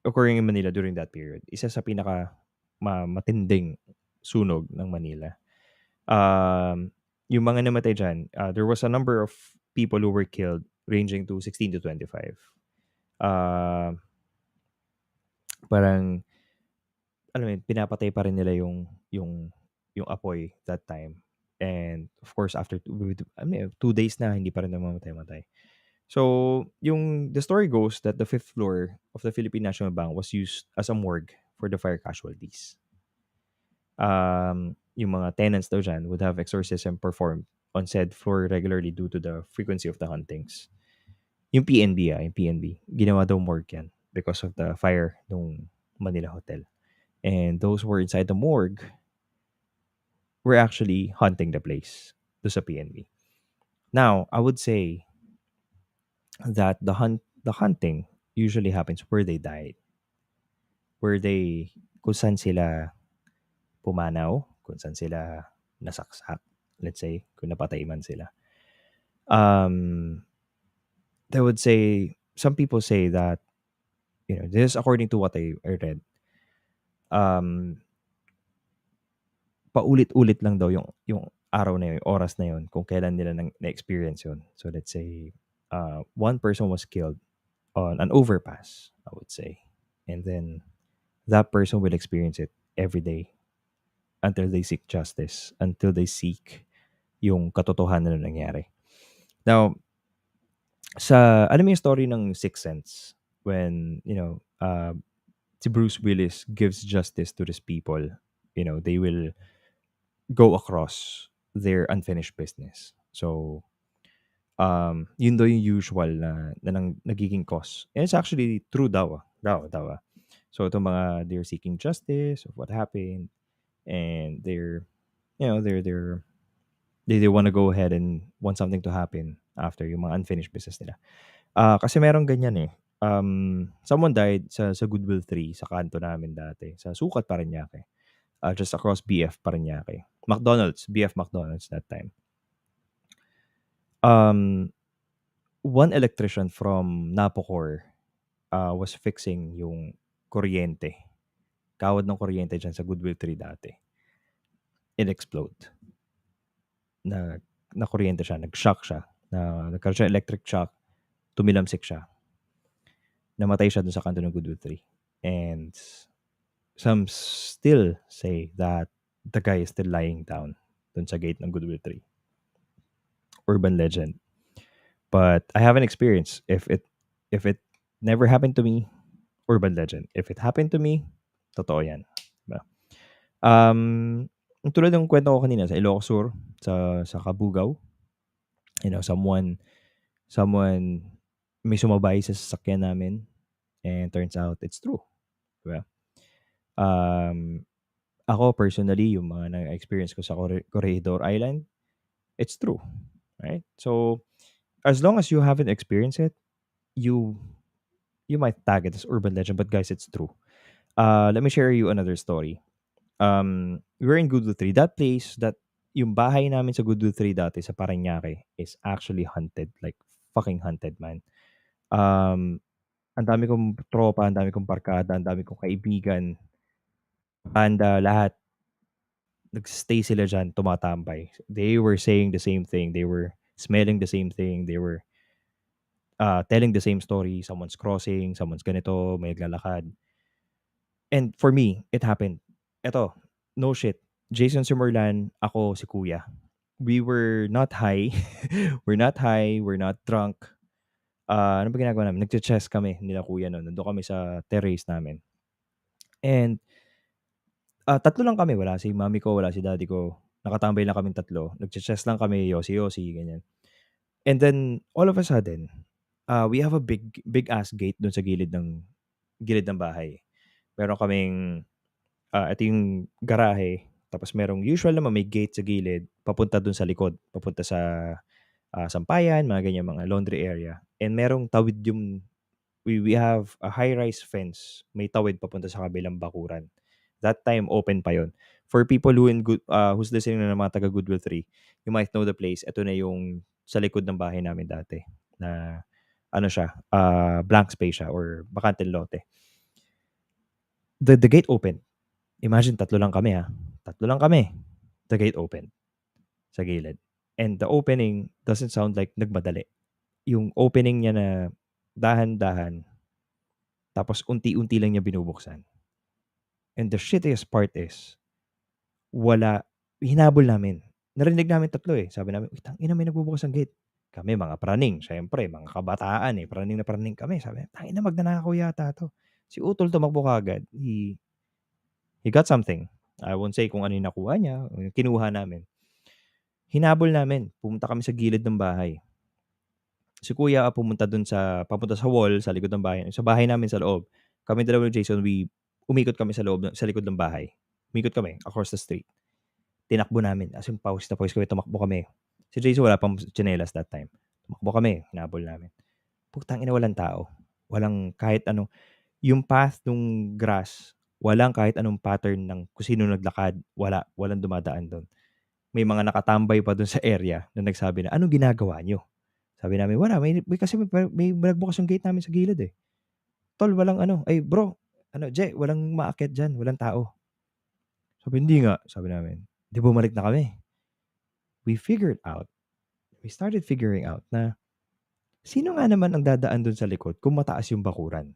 occurring in Manila during that period. Isa sa pinaka matinding sunog ng Manila. Yung mga namatay dyan, there was a number of people who were killed ranging to 16 to 25. Parang, alam mo yun, pinapatay pa rin nila yung apoy that time. And of course, after 2 days na, hindi pa rin namamatay-matay. So, the story goes that the 5th floor of the Philippine National Bank was used as a morgue for the fire casualties. Yung mga tenants daw dyan would have exorcism performed on said floor regularly due to the frequency of the hauntings. Yung PNB, ginawa daw morgue yan because of the fire nung Manila Hotel. And those who were inside the morgue were actually haunting the place do sa PNB. Now, I would say that the hunting usually happens where they died. Kung saan sila pumanaw, kung saan sila nasaksak, let's say, kung napatay man sila. They would say, some people say that, this is according to what I read, paulit-ulit lang daw yung araw na yun, oras na yun, kung kailan nila na-experience yun. So let's say, one person was killed on an overpass, I would say. And then, that person will experience it every day until they seek justice, until they seek yung katotohanan na nangyari. Now, alam mo yung story ng Sixth Sense when, si Bruce Willis gives justice to these people, they will go across their unfinished business. So, yun daw yung usual na nagiging cause. And it's actually true daw. So, itong mga, they're seeking justice of what happened, and they want to go ahead and want something to happen after yung mga unfinished business nila. Kasi merong ganyan eh. Someone died sa Goodwill 3 sa kanto namin dati, sa Sukat Parañaque. Just across BF Parañaque. BF McDonald's that time. One electrician from Napocor was fixing yung kuryente. Kawad ng kuryente dyan sa Goodwill 3 dati. It explode. Na kuryente siya, nag-shock siya. Nagkaroon siya electric shock, tumilamsik siya. Namatay siya dun sa kanto ng Goodwill 3. And some still say that the guy is still lying down dun sa gate ng Goodwill 3. Urban legend. But I haven't experienced. If it never happened to me, urban legend. If it happened to me, totoo yan. Diba? Tulad ng kwento ko kanina sa Ilocos Sur, sa Kabugao, someone may sumabay sa sasakyan namin, and turns out it's true. Diba? Ako personally, yung mga na-experience ko sa Corregidor Island, it's true, right? So, as long as you haven't experienced it, you you might tag it as urban legend, but guys, it's true. Let me share you another story. We were in Goodwood 3. That place, yung bahay namin sa Goodwood 3 dati sa Parañaque is actually haunted, like fucking haunted, man. Um, ang dami kong tropa, ang dami kong barkada, ang dami kong kaibigan, and lahat nag-stay sila diyan, tumatambay. They were saying the same thing. They were smelling the same thing. They were telling the same story. Someone's crossing, someone's ganito, may naglalakad. And for me, it happened. Eto, no shit. Jason Summerlan, ako si Kuya. We were not high. We're not high. We're not drunk. Ano ba ginagawa namin? Nagche-chess kami nila Kuya no'n. Nandun kami sa terrace namin. And tatlo lang kami. Wala si mami ko, wala si daddy ko. Nakatambay lang kaming tatlo. Nagche-chess lang kami, yosi-yosi, ganyan. And then, all of a sudden, we have a big ass gate doon sa gilid ng bahay. Meron kaming ito yung garahe, tapos merong usual naman may gate sa gilid, papunta dun sa likod, papunta sa sampayan, mga ganyan, mga laundry area. And merong tawid yung, we have a high-rise fence, may tawid papunta sa kabilang bakuran. That time, open pa yon. For people who's listening na ng mga taga Goodwill 3, you might know the place. Ito na yung sa likod ng bahay namin dati, na ano siya, blank space siya or bakanteng lote. The gate opened. Imagine tatlo lang kami, ha. Tatlo lang kami. The gate opened sa gilid. And the opening doesn't sound like nagmadali. Yung opening niya na dahan-dahan, tapos unti-unti lang niya binubuksan. And the shittiest part is, hinabol namin. Narinig namin tatlo, eh. Sabi namin, "Uy, tangina, may nagbubukas ng gate." Kami mga praning, siyempre mga kabataan, eh. Praning na praning kami. Sabi, "Tangina, magnanakaw yata 'to." Si Utol tumakbo kaagad. He got something. I won't say kung ano yung nakuha niya, o yung kinuha namin. Hinabol namin, pumunta kami sa gilid ng bahay. Si Kuya papunta sa wall, sa likod ng bahay, sa bahay namin sa loob. Kaming dalawa ni Jason, umikot kami sa likod ng bahay. Umikot kami across the street. Tinakbo namin, as in pawis na pawis kami, tumakbo kami. Si Jason wala pang tsinelas that time. Tumakbo kami, hinabol namin. Putangina, walang tao. Walang kahit ano. Yung path nung grass, walang kahit anong pattern ng kung sino naglakad. Walang dumadaan do'n. May mga nakatambay pa do'n sa area na nagsabi na, "Anong ginagawa niyo?" Sabi namin, "Wala, kasi may nagbukas yung gate namin sa gilid, eh." "Tol, walang ano, ay bro, Je, walang umaakyat diyan, walang tao." Sabi, "Hindi nga." Sabi namin. 'Di bumalik na kami. We started figuring out na sino nga naman ang dadaan do'n sa likod kung mataas yung bakuran.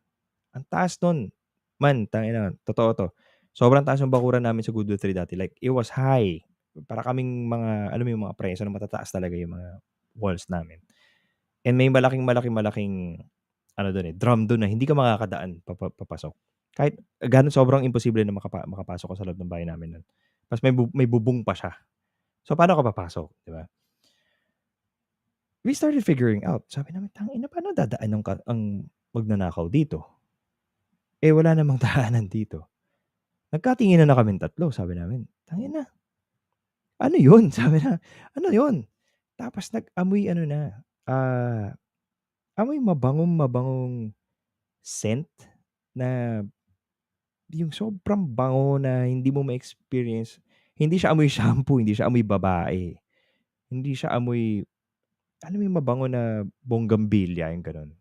Ang taas nun. Man, tangina, totoo 'to. Sobrang taas ng bakuran namin sa Goodwill 3 dati, like, it was high. Para kaming mga, alam mo yung mga preso na matataas talaga yung mga walls namin. And may malaking ano dun, eh, drum dun na hindi ka makakadaan papasok. Kahit gaano sobrang imposible na makapasok ka sa loob ng bahay namin nun. Ta's may bubong pa siya. So, paano ka papasok, 'di ba? We started figuring out. Sabi namin, "Tangina, paano dadaan ang magnanakaw dito? Eh, wala namang daanan dito." Nagkatinginan na kaming tatlo, sabi namin, "Tangina, ano yun?" Sabi na, "Ano yun?" Tapos nag-amoy ano na, amoy mabangong-mabangong scent na yung sobrang bango na hindi mo ma-experience. Hindi siya amoy shampoo, hindi siya amoy babae, hindi siya amoy, alam mo yung mabango na bonggambilya, yung gano'n.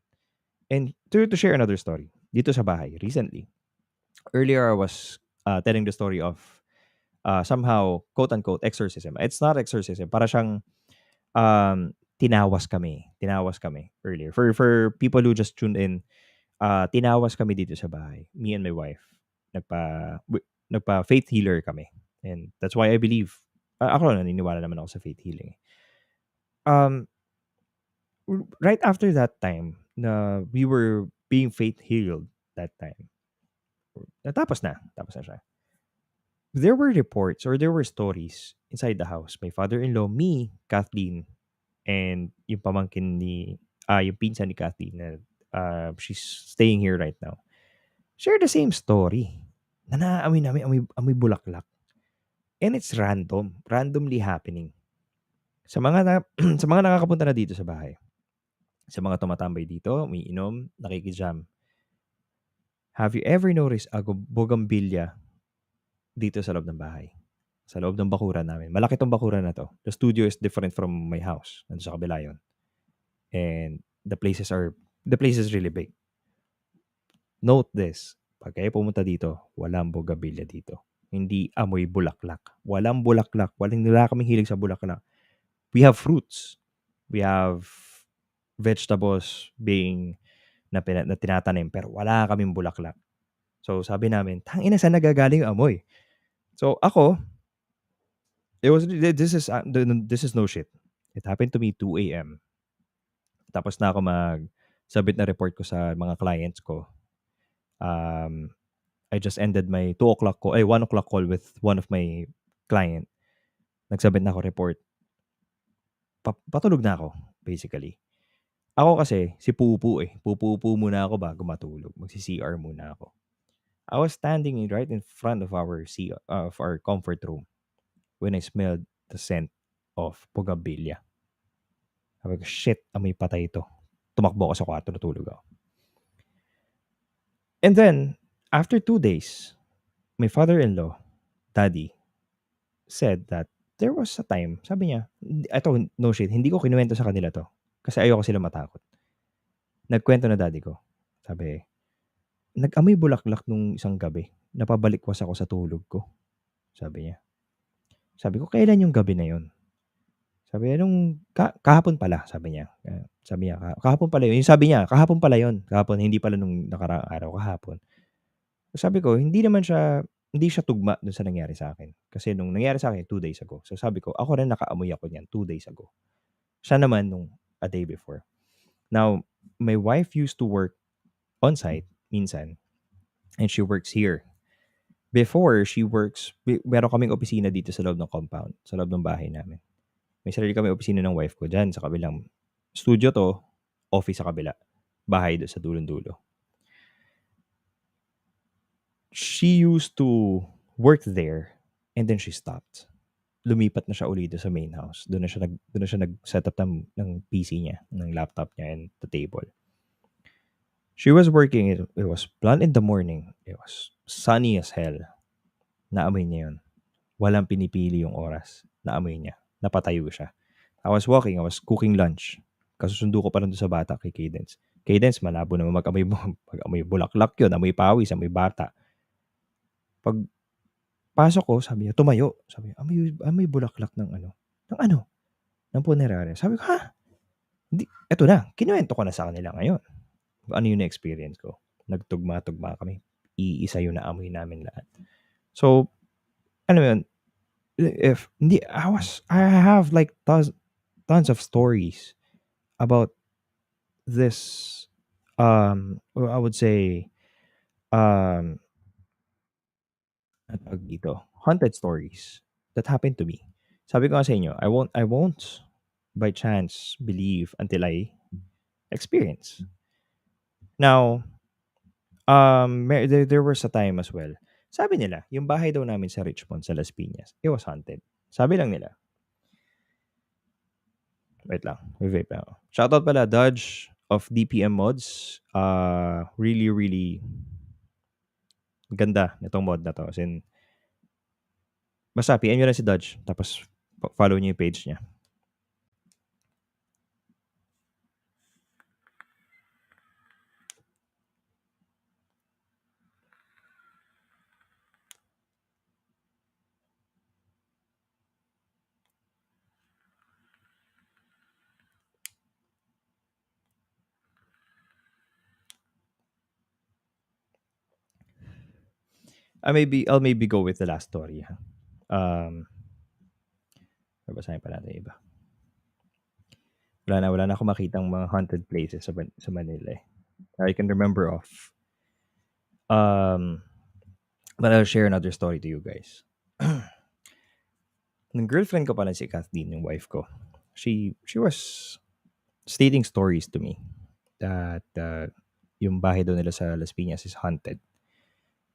And to share another story, dito sa bahay recently, earlier I was, telling the story of, somehow, quote unquote, exorcism. It's not exorcism, para siyang, tinawas kami earlier. For people who just tuned in, tinawas kami dito sa bahay, me and my wife. Nagpa-faith healer kami. And that's why I believe, ako naniniwala naman ako sa faith healing. Right after that time na we were being faith healed that time, tapos na siya. There were reports or there were stories inside the house. My father-in-law, me, Kathleen, and yung pamangkin yung pinsan ni Kathleen na, she's staying here right now, share the same story na naaamoy namin, amoy bulaklak. And it's randomly happening. Sa mga na sa mga nakakapunta na dito sa bahay, sa mga tumatambay dito, umiinom, nakiki-jam, have you ever noticed a bougainvillea dito sa loob ng bahay? Sa loob ng bakuran namin. Malaki 'tong bakuran na 'to. The studio is different from my house. Nandun sa kabila yun. And the place is really big. Note this, pag kayo pumunta dito, walang bougainvillea dito. Hindi amoy bulaklak. Walang bulaklak. Wala kaming hilig sa bulaklak. We have fruits. We have vegetables na tinatanim, pero wala kaming bulaklak. So sabi namin, tangina, saan nagagaling yung amoy? So ako, this is no shit. It happened to me 2 a.m. Tapos na ako mag-submit na report ko sa mga clients ko. Um, I just ended my 1 o'clock call with one of my client. Nag-submit na ako report. Patulog na ako, basically. Ako kasi, si Pupu eh. Pupu muna ako bago matulog. Magsi-CR muna ako. I was standing right in front of of our comfort room when I smelled the scent of bougainvillea. Sabi ko, shit, amoy patay ito. Tumakbo ako sa kwarto, natulog ako. And then, after 2 days, my father-in-law, daddy, said that there was a time, sabi niya, eto, no shit, hindi ko kinuwento sa kanila to. Kasi ayoko sila matakot. Nagkwento na daddy ko. Sabi, nag-amoy bulaklak nung isang gabi. Napabalikwas ako sa tulog ko. Sabi niya. Sabi ko, kailan yung gabi na yun? Sabi niya, kahapon pala, sabi niya. Sabi niya, kahapon pala yun. Yung sabi niya, kahapon pala yun. Kahapon, hindi pala nung nakaraang araw, kahapon. Sabi ko, hindi siya tugma dun sa nangyari sa akin. Kasi nung nangyari sa akin, 2 days ago. So sabi ko, ako rin nakaamoy ako niyan 2 days ago. Siya naman nung a day before. Now, my wife used to work on site minsan, and she works here. Before, meron kaming opisina dito sa loob ng compound, sa loob ng bahay namin. May sarili kami opisina ng wife ko dyan sa kabilang studio to, office sa kabila, bahay doon sa dulong-dulo. She used to work there and then she stopped. Lumipat na siya uli doon sa main house. Doon na siya nag-set up ng PC niya, ng laptop niya and the table. She was working, it was planned in the morning. It was sunny as hell. Naamoy niya yun. Walang pinipili yung oras. Naamoy niya. Napatayo siya. I was cooking lunch. Kasusundo ko pa rin doon sa bata kay Cadence. Cadence, malabo naman mag-amoy bulaklak yun. Amoy pawis, amoy bata. Pag pasok ko, sabi niya, tumayo. Sabi niya, amoy bulaklak ng ano? Ng ano? Ng punerarya. Sabi ko, ha? Hindi, eto na. Kinuwento ko na sa kanila ngayon. Ano yung na-experience ko. Nagtugma-tugma kami. Iisa yung naamoy namin lahat. So, ano yun? I have like tons of stories about this, I would say, ano tawag dito? Haunted stories that happened to me. Sabi ko nga sa inyo, I won't by chance believe until I experience. Now, there was a time as well. Sabi nila, yung bahay daw namin sa Richmond, sa Las Piñas, it was haunted. Sabi lang nila. Wait lang, may vape lang ako. Shoutout pala, Dodge of DPM Mods. Really, really ganda nitong mod na to. As in, basta PM nyo lang si Dodge, tapos follow nyo yung page niya. I'll maybe go with the last story. Babasahin pa natin iba. Wala na ako makitang mga haunted places sa Manila eh. I can remember of. But I'll share another story to you guys. Nung girlfriend ko pala si Kathleen, yung wife ko, she was stating stories to me that yung bahay daw nila sa Las Piñas is haunted.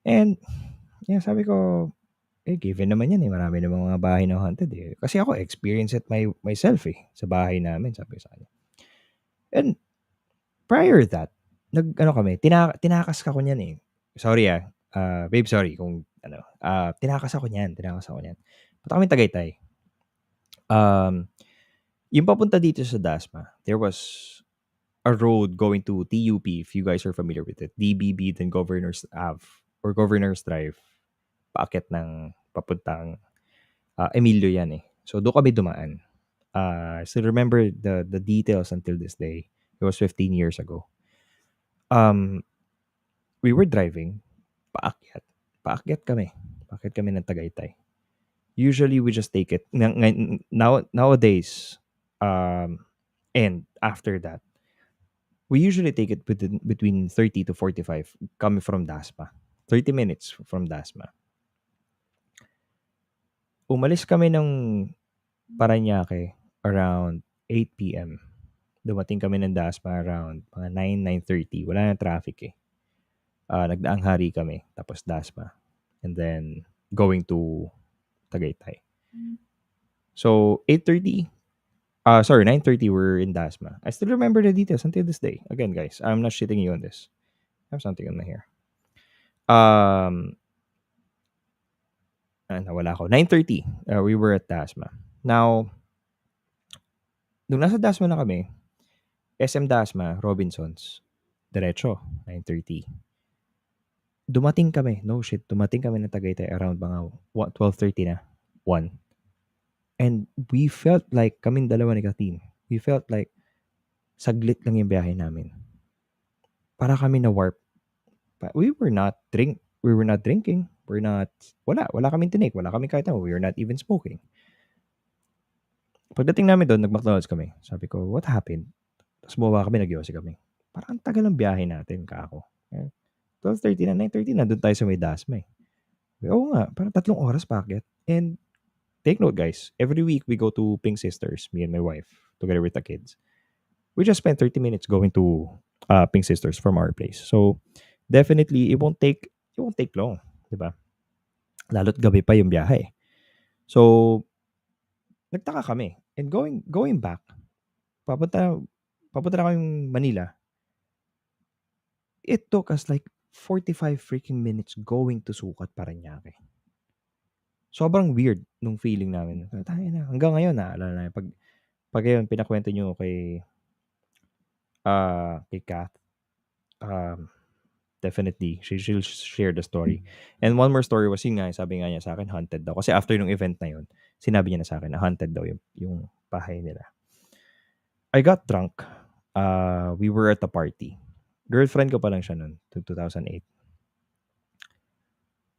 And yeah, sabi ko, given naman yan, marami namang mga bahay na haunted, Kasi ako experience it myself, sa bahay namin sabi ko sa kanya. And prior that, nag-ano kami, tinakas ako niyan, Sorry, babe sorry kung ano, tinakas ako niyan. Punta kaming Tagaytay. Yung papunta dito sa Dasma, there was a road going to TUP, if you guys are familiar with it. DBB, then Governors Ave or Governors Drive. Paakyat ng papuntang Emilio yan, So doon kami dumaan. I still remember the details until this day. It was 15 years ago. We were driving, paakyat. Paakyat kami. Paakyat kami ng Tagaytay. Usually we just take it. Nowadays, and after that, we usually take it between 30 to 45 coming from Dasma. 30 minutes from Dasma. Umalis kami ng Parañaque around 8 p.m. Dumating kami ng Dasma around mga 9:30. Wala na traffic, Nagdaang hari kami, tapos Dasma. And then, going to Tagaytay. So, 8:30, 9:30 we're in Dasma. I still remember the details until this day. Again, guys, I'm not shitting you on this. I have something in my hair. Nawala ako. 9:30, we were at Dasma. Now, nung nasa Dasma na kami, SM Dasma, Robinsons, diretso, 9:30. Dumating kami ng Tagaytay around mga 12:30 na, 1. And we felt like, kaming dalawa ni Katin, we felt like saglit lang yung biyahe namin. Para kami na warp. We were not drinking. Wala kaming tinik. Wala kaming kahit ano. We were not even smoking. Pagdating namin doon, nag-McDonald's kami. Sabi ko, what happened? Tapos bumawa kami, nag-yosi kami. Parang tagal ang biyahe natin, kako. 12:30 na, 9:30 na, doon tayo sa may Dasma. Oo nga, parang 3 oras paakyat. And take note, guys, every week we go to Pink Sisters, me and my wife, together with the kids. We just spent 30 minutes going to Pink Sisters from our place. So, definitely, it won't take long, di ba? Lalo't gabi pa yung biyahe. So, nagtaka kami. And going back, papunta na kami Manila. It took us like 45 freaking minutes going to Sucat, Parañaque. Sobrang weird nung feeling namin. Hanggang ngayon, naalala na. Pag yun, pinakwento nyo kay Kath, definitely, she'll share the story. And one more story was yun nga, sabi nga niya sa akin, haunted daw. Kasi after nung event na yun, sinabi niya na sa akin na haunted daw yung bahay nila. I got drunk. We were at a party. Girlfriend ko pa lang siya noon, 2008.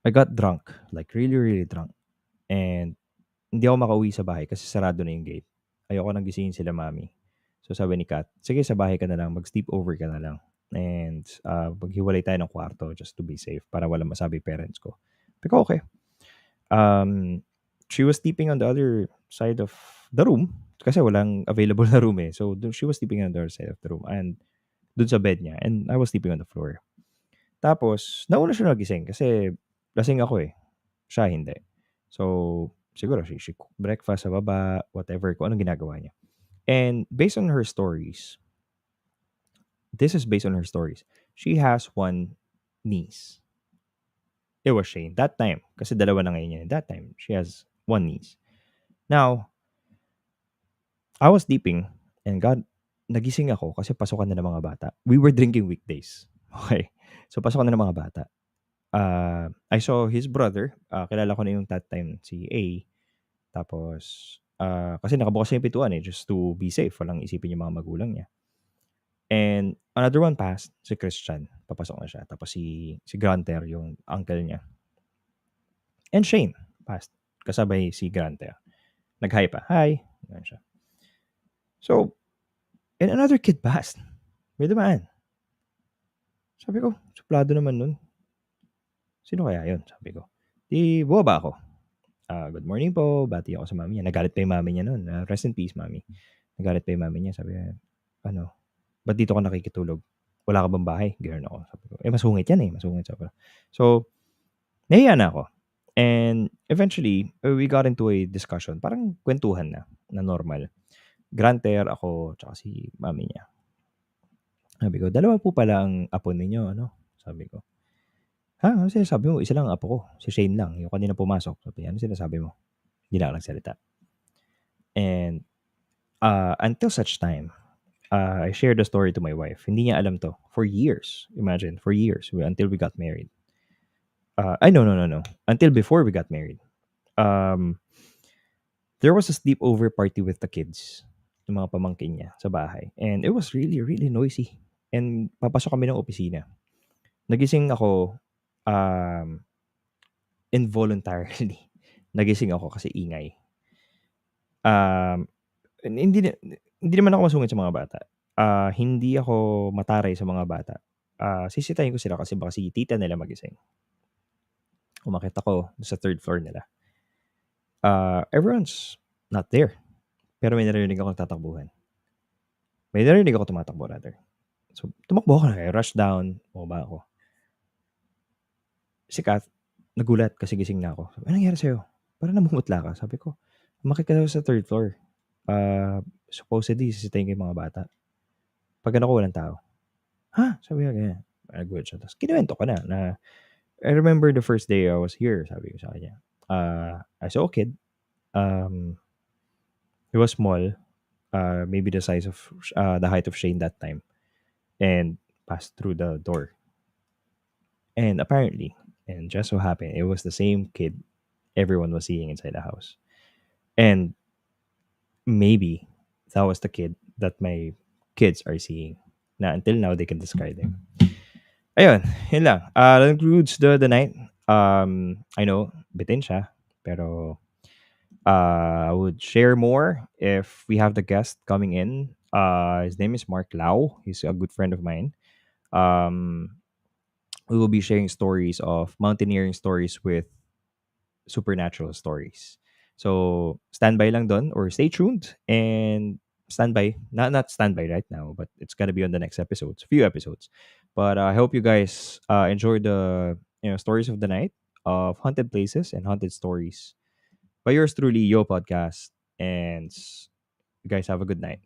I got drunk, like really, really drunk. And hindi ako makauwi sa bahay kasi sarado na yung gate. Ayoko nang gisingin sila mami. So sabi ni Kat, sige sa bahay ka na lang, mag-sleep over ka na lang. And maghiwalay tayo ng kwarto just to be safe para walang masabi parents ko. Pero okay. She was sleeping on the other side of the room kasi walang available na room. So she was sleeping on the other side of the room and dun sa bed niya, and I was sleeping on the floor. Tapos nauna siya nagising kasi lasing ako, siya hindi. So siguro she cooked breakfast sa baba, whatever, kung anong ginagawa niya. And based on her stories, she has one niece. It was Shane. That time, kasi dalawa na ngayon niya. That time, she has one niece. Now, I was sleeping and nagising ako kasi pasokan na ng mga bata. We were drinking weekdays. Okay. So, pasokan na ng mga bata. I saw his brother. Kilala ko na yung that time, si A. Tapos, kasi nakabukas yung pintuan just to be safe. Walang isipin yung mga magulang niya. And another one passed, si Christian. Papasok na siya. Tapos si Granter, yung uncle niya. And Shane passed. Kasabay si Granter. Nag-hi pa. Hi. Ganun siya. So, and another kid passed. May dumaan. Sabi ko, suplado naman nun. Sino kaya yun? Sabi ko. Di, buwaba ako. Good morning po. Bati ako sa mami niya. Nagalit pa yung mami niya nun. Rest in peace, mami. Nagalit pa yung mami niya. Sabi niya, ba't dito ka nakikitulog? Wala ka bang bahay? Gano'n ako. Sabi ko, masungit yan. Masungit. Sabi ko. So, nahiya na ako. And eventually, we got into a discussion, parang kwentuhan na normal. Granter, ako, tsaka si mami niya. Sabi ko, "Dalawa po pala ang apo ninyo, ano?" Sabi ko. "Ha? Ano sinasabi mo? Isa lang ang apo ko, si Shane lang, yung kanina pumasok." Sabi niya, "Ano sinasabi mo?" Hindi na ako nagsalita. And, until such time, I shared the story to my wife. Hindi niya alam 'to for years. Imagine, for years, until we got married. Ay, no, no, no, no. Until before we got married. Um, there was a sleepover party with the kids, yung mga pamangkin niya sa bahay. And it was really, really noisy. And papasok kami ng opisina. Nagising ako, um, involuntarily. Nagising ako kasi ingay. Um, hindi naman ako masungit sa mga bata. Hindi ako mataray sa mga bata. Sisitahin ko sila kasi baka si tita nila magising. Umakyat ako sa third floor nila. Everyone's not there. Pero may narinig akong tatakbuhan. May narinig ako tumatakbo rather. So, tumakbo ako na, rush down, bumaba ako. Si Kath, nagulat kasi gising na ako. Sabi, "Anong nangyari sa'yo? Parang namumutla ka." Sabi ko, "Umakyat ka daw sa third floor. Supposedly, sisitahin ko yung mga bata." Pag ano ko, walang tao. "Ha?" Sabi niya ganyan. Nagulat siya. Tapos kinuwento ko na I remember the first day I was here, sabi ko sa kanya. I saw a kid. Um, he was small, maybe the size of the height of Shane that time, and passed through the door. And apparently, and just so happened, it was the same kid everyone was seeing inside the house. And maybe that was the kid that my kids are seeing. Na until now, they can describe him. Ayun, yun lang. That concludes the night. I know, bitin siya, pero I would share more if we have the guest coming in. His name is Mark Lau. He's a good friend of mine. Um, we will be sharing stories of mountaineering stories with supernatural stories. So stand by lang dun or stay tuned and stand by. Not stand by right now, but it's gonna be on the next episodes, few episodes. But I hope you guys enjoy the stories of the night of haunted places and haunted stories by yours truly, Yo Podcast. And you guys have a good night.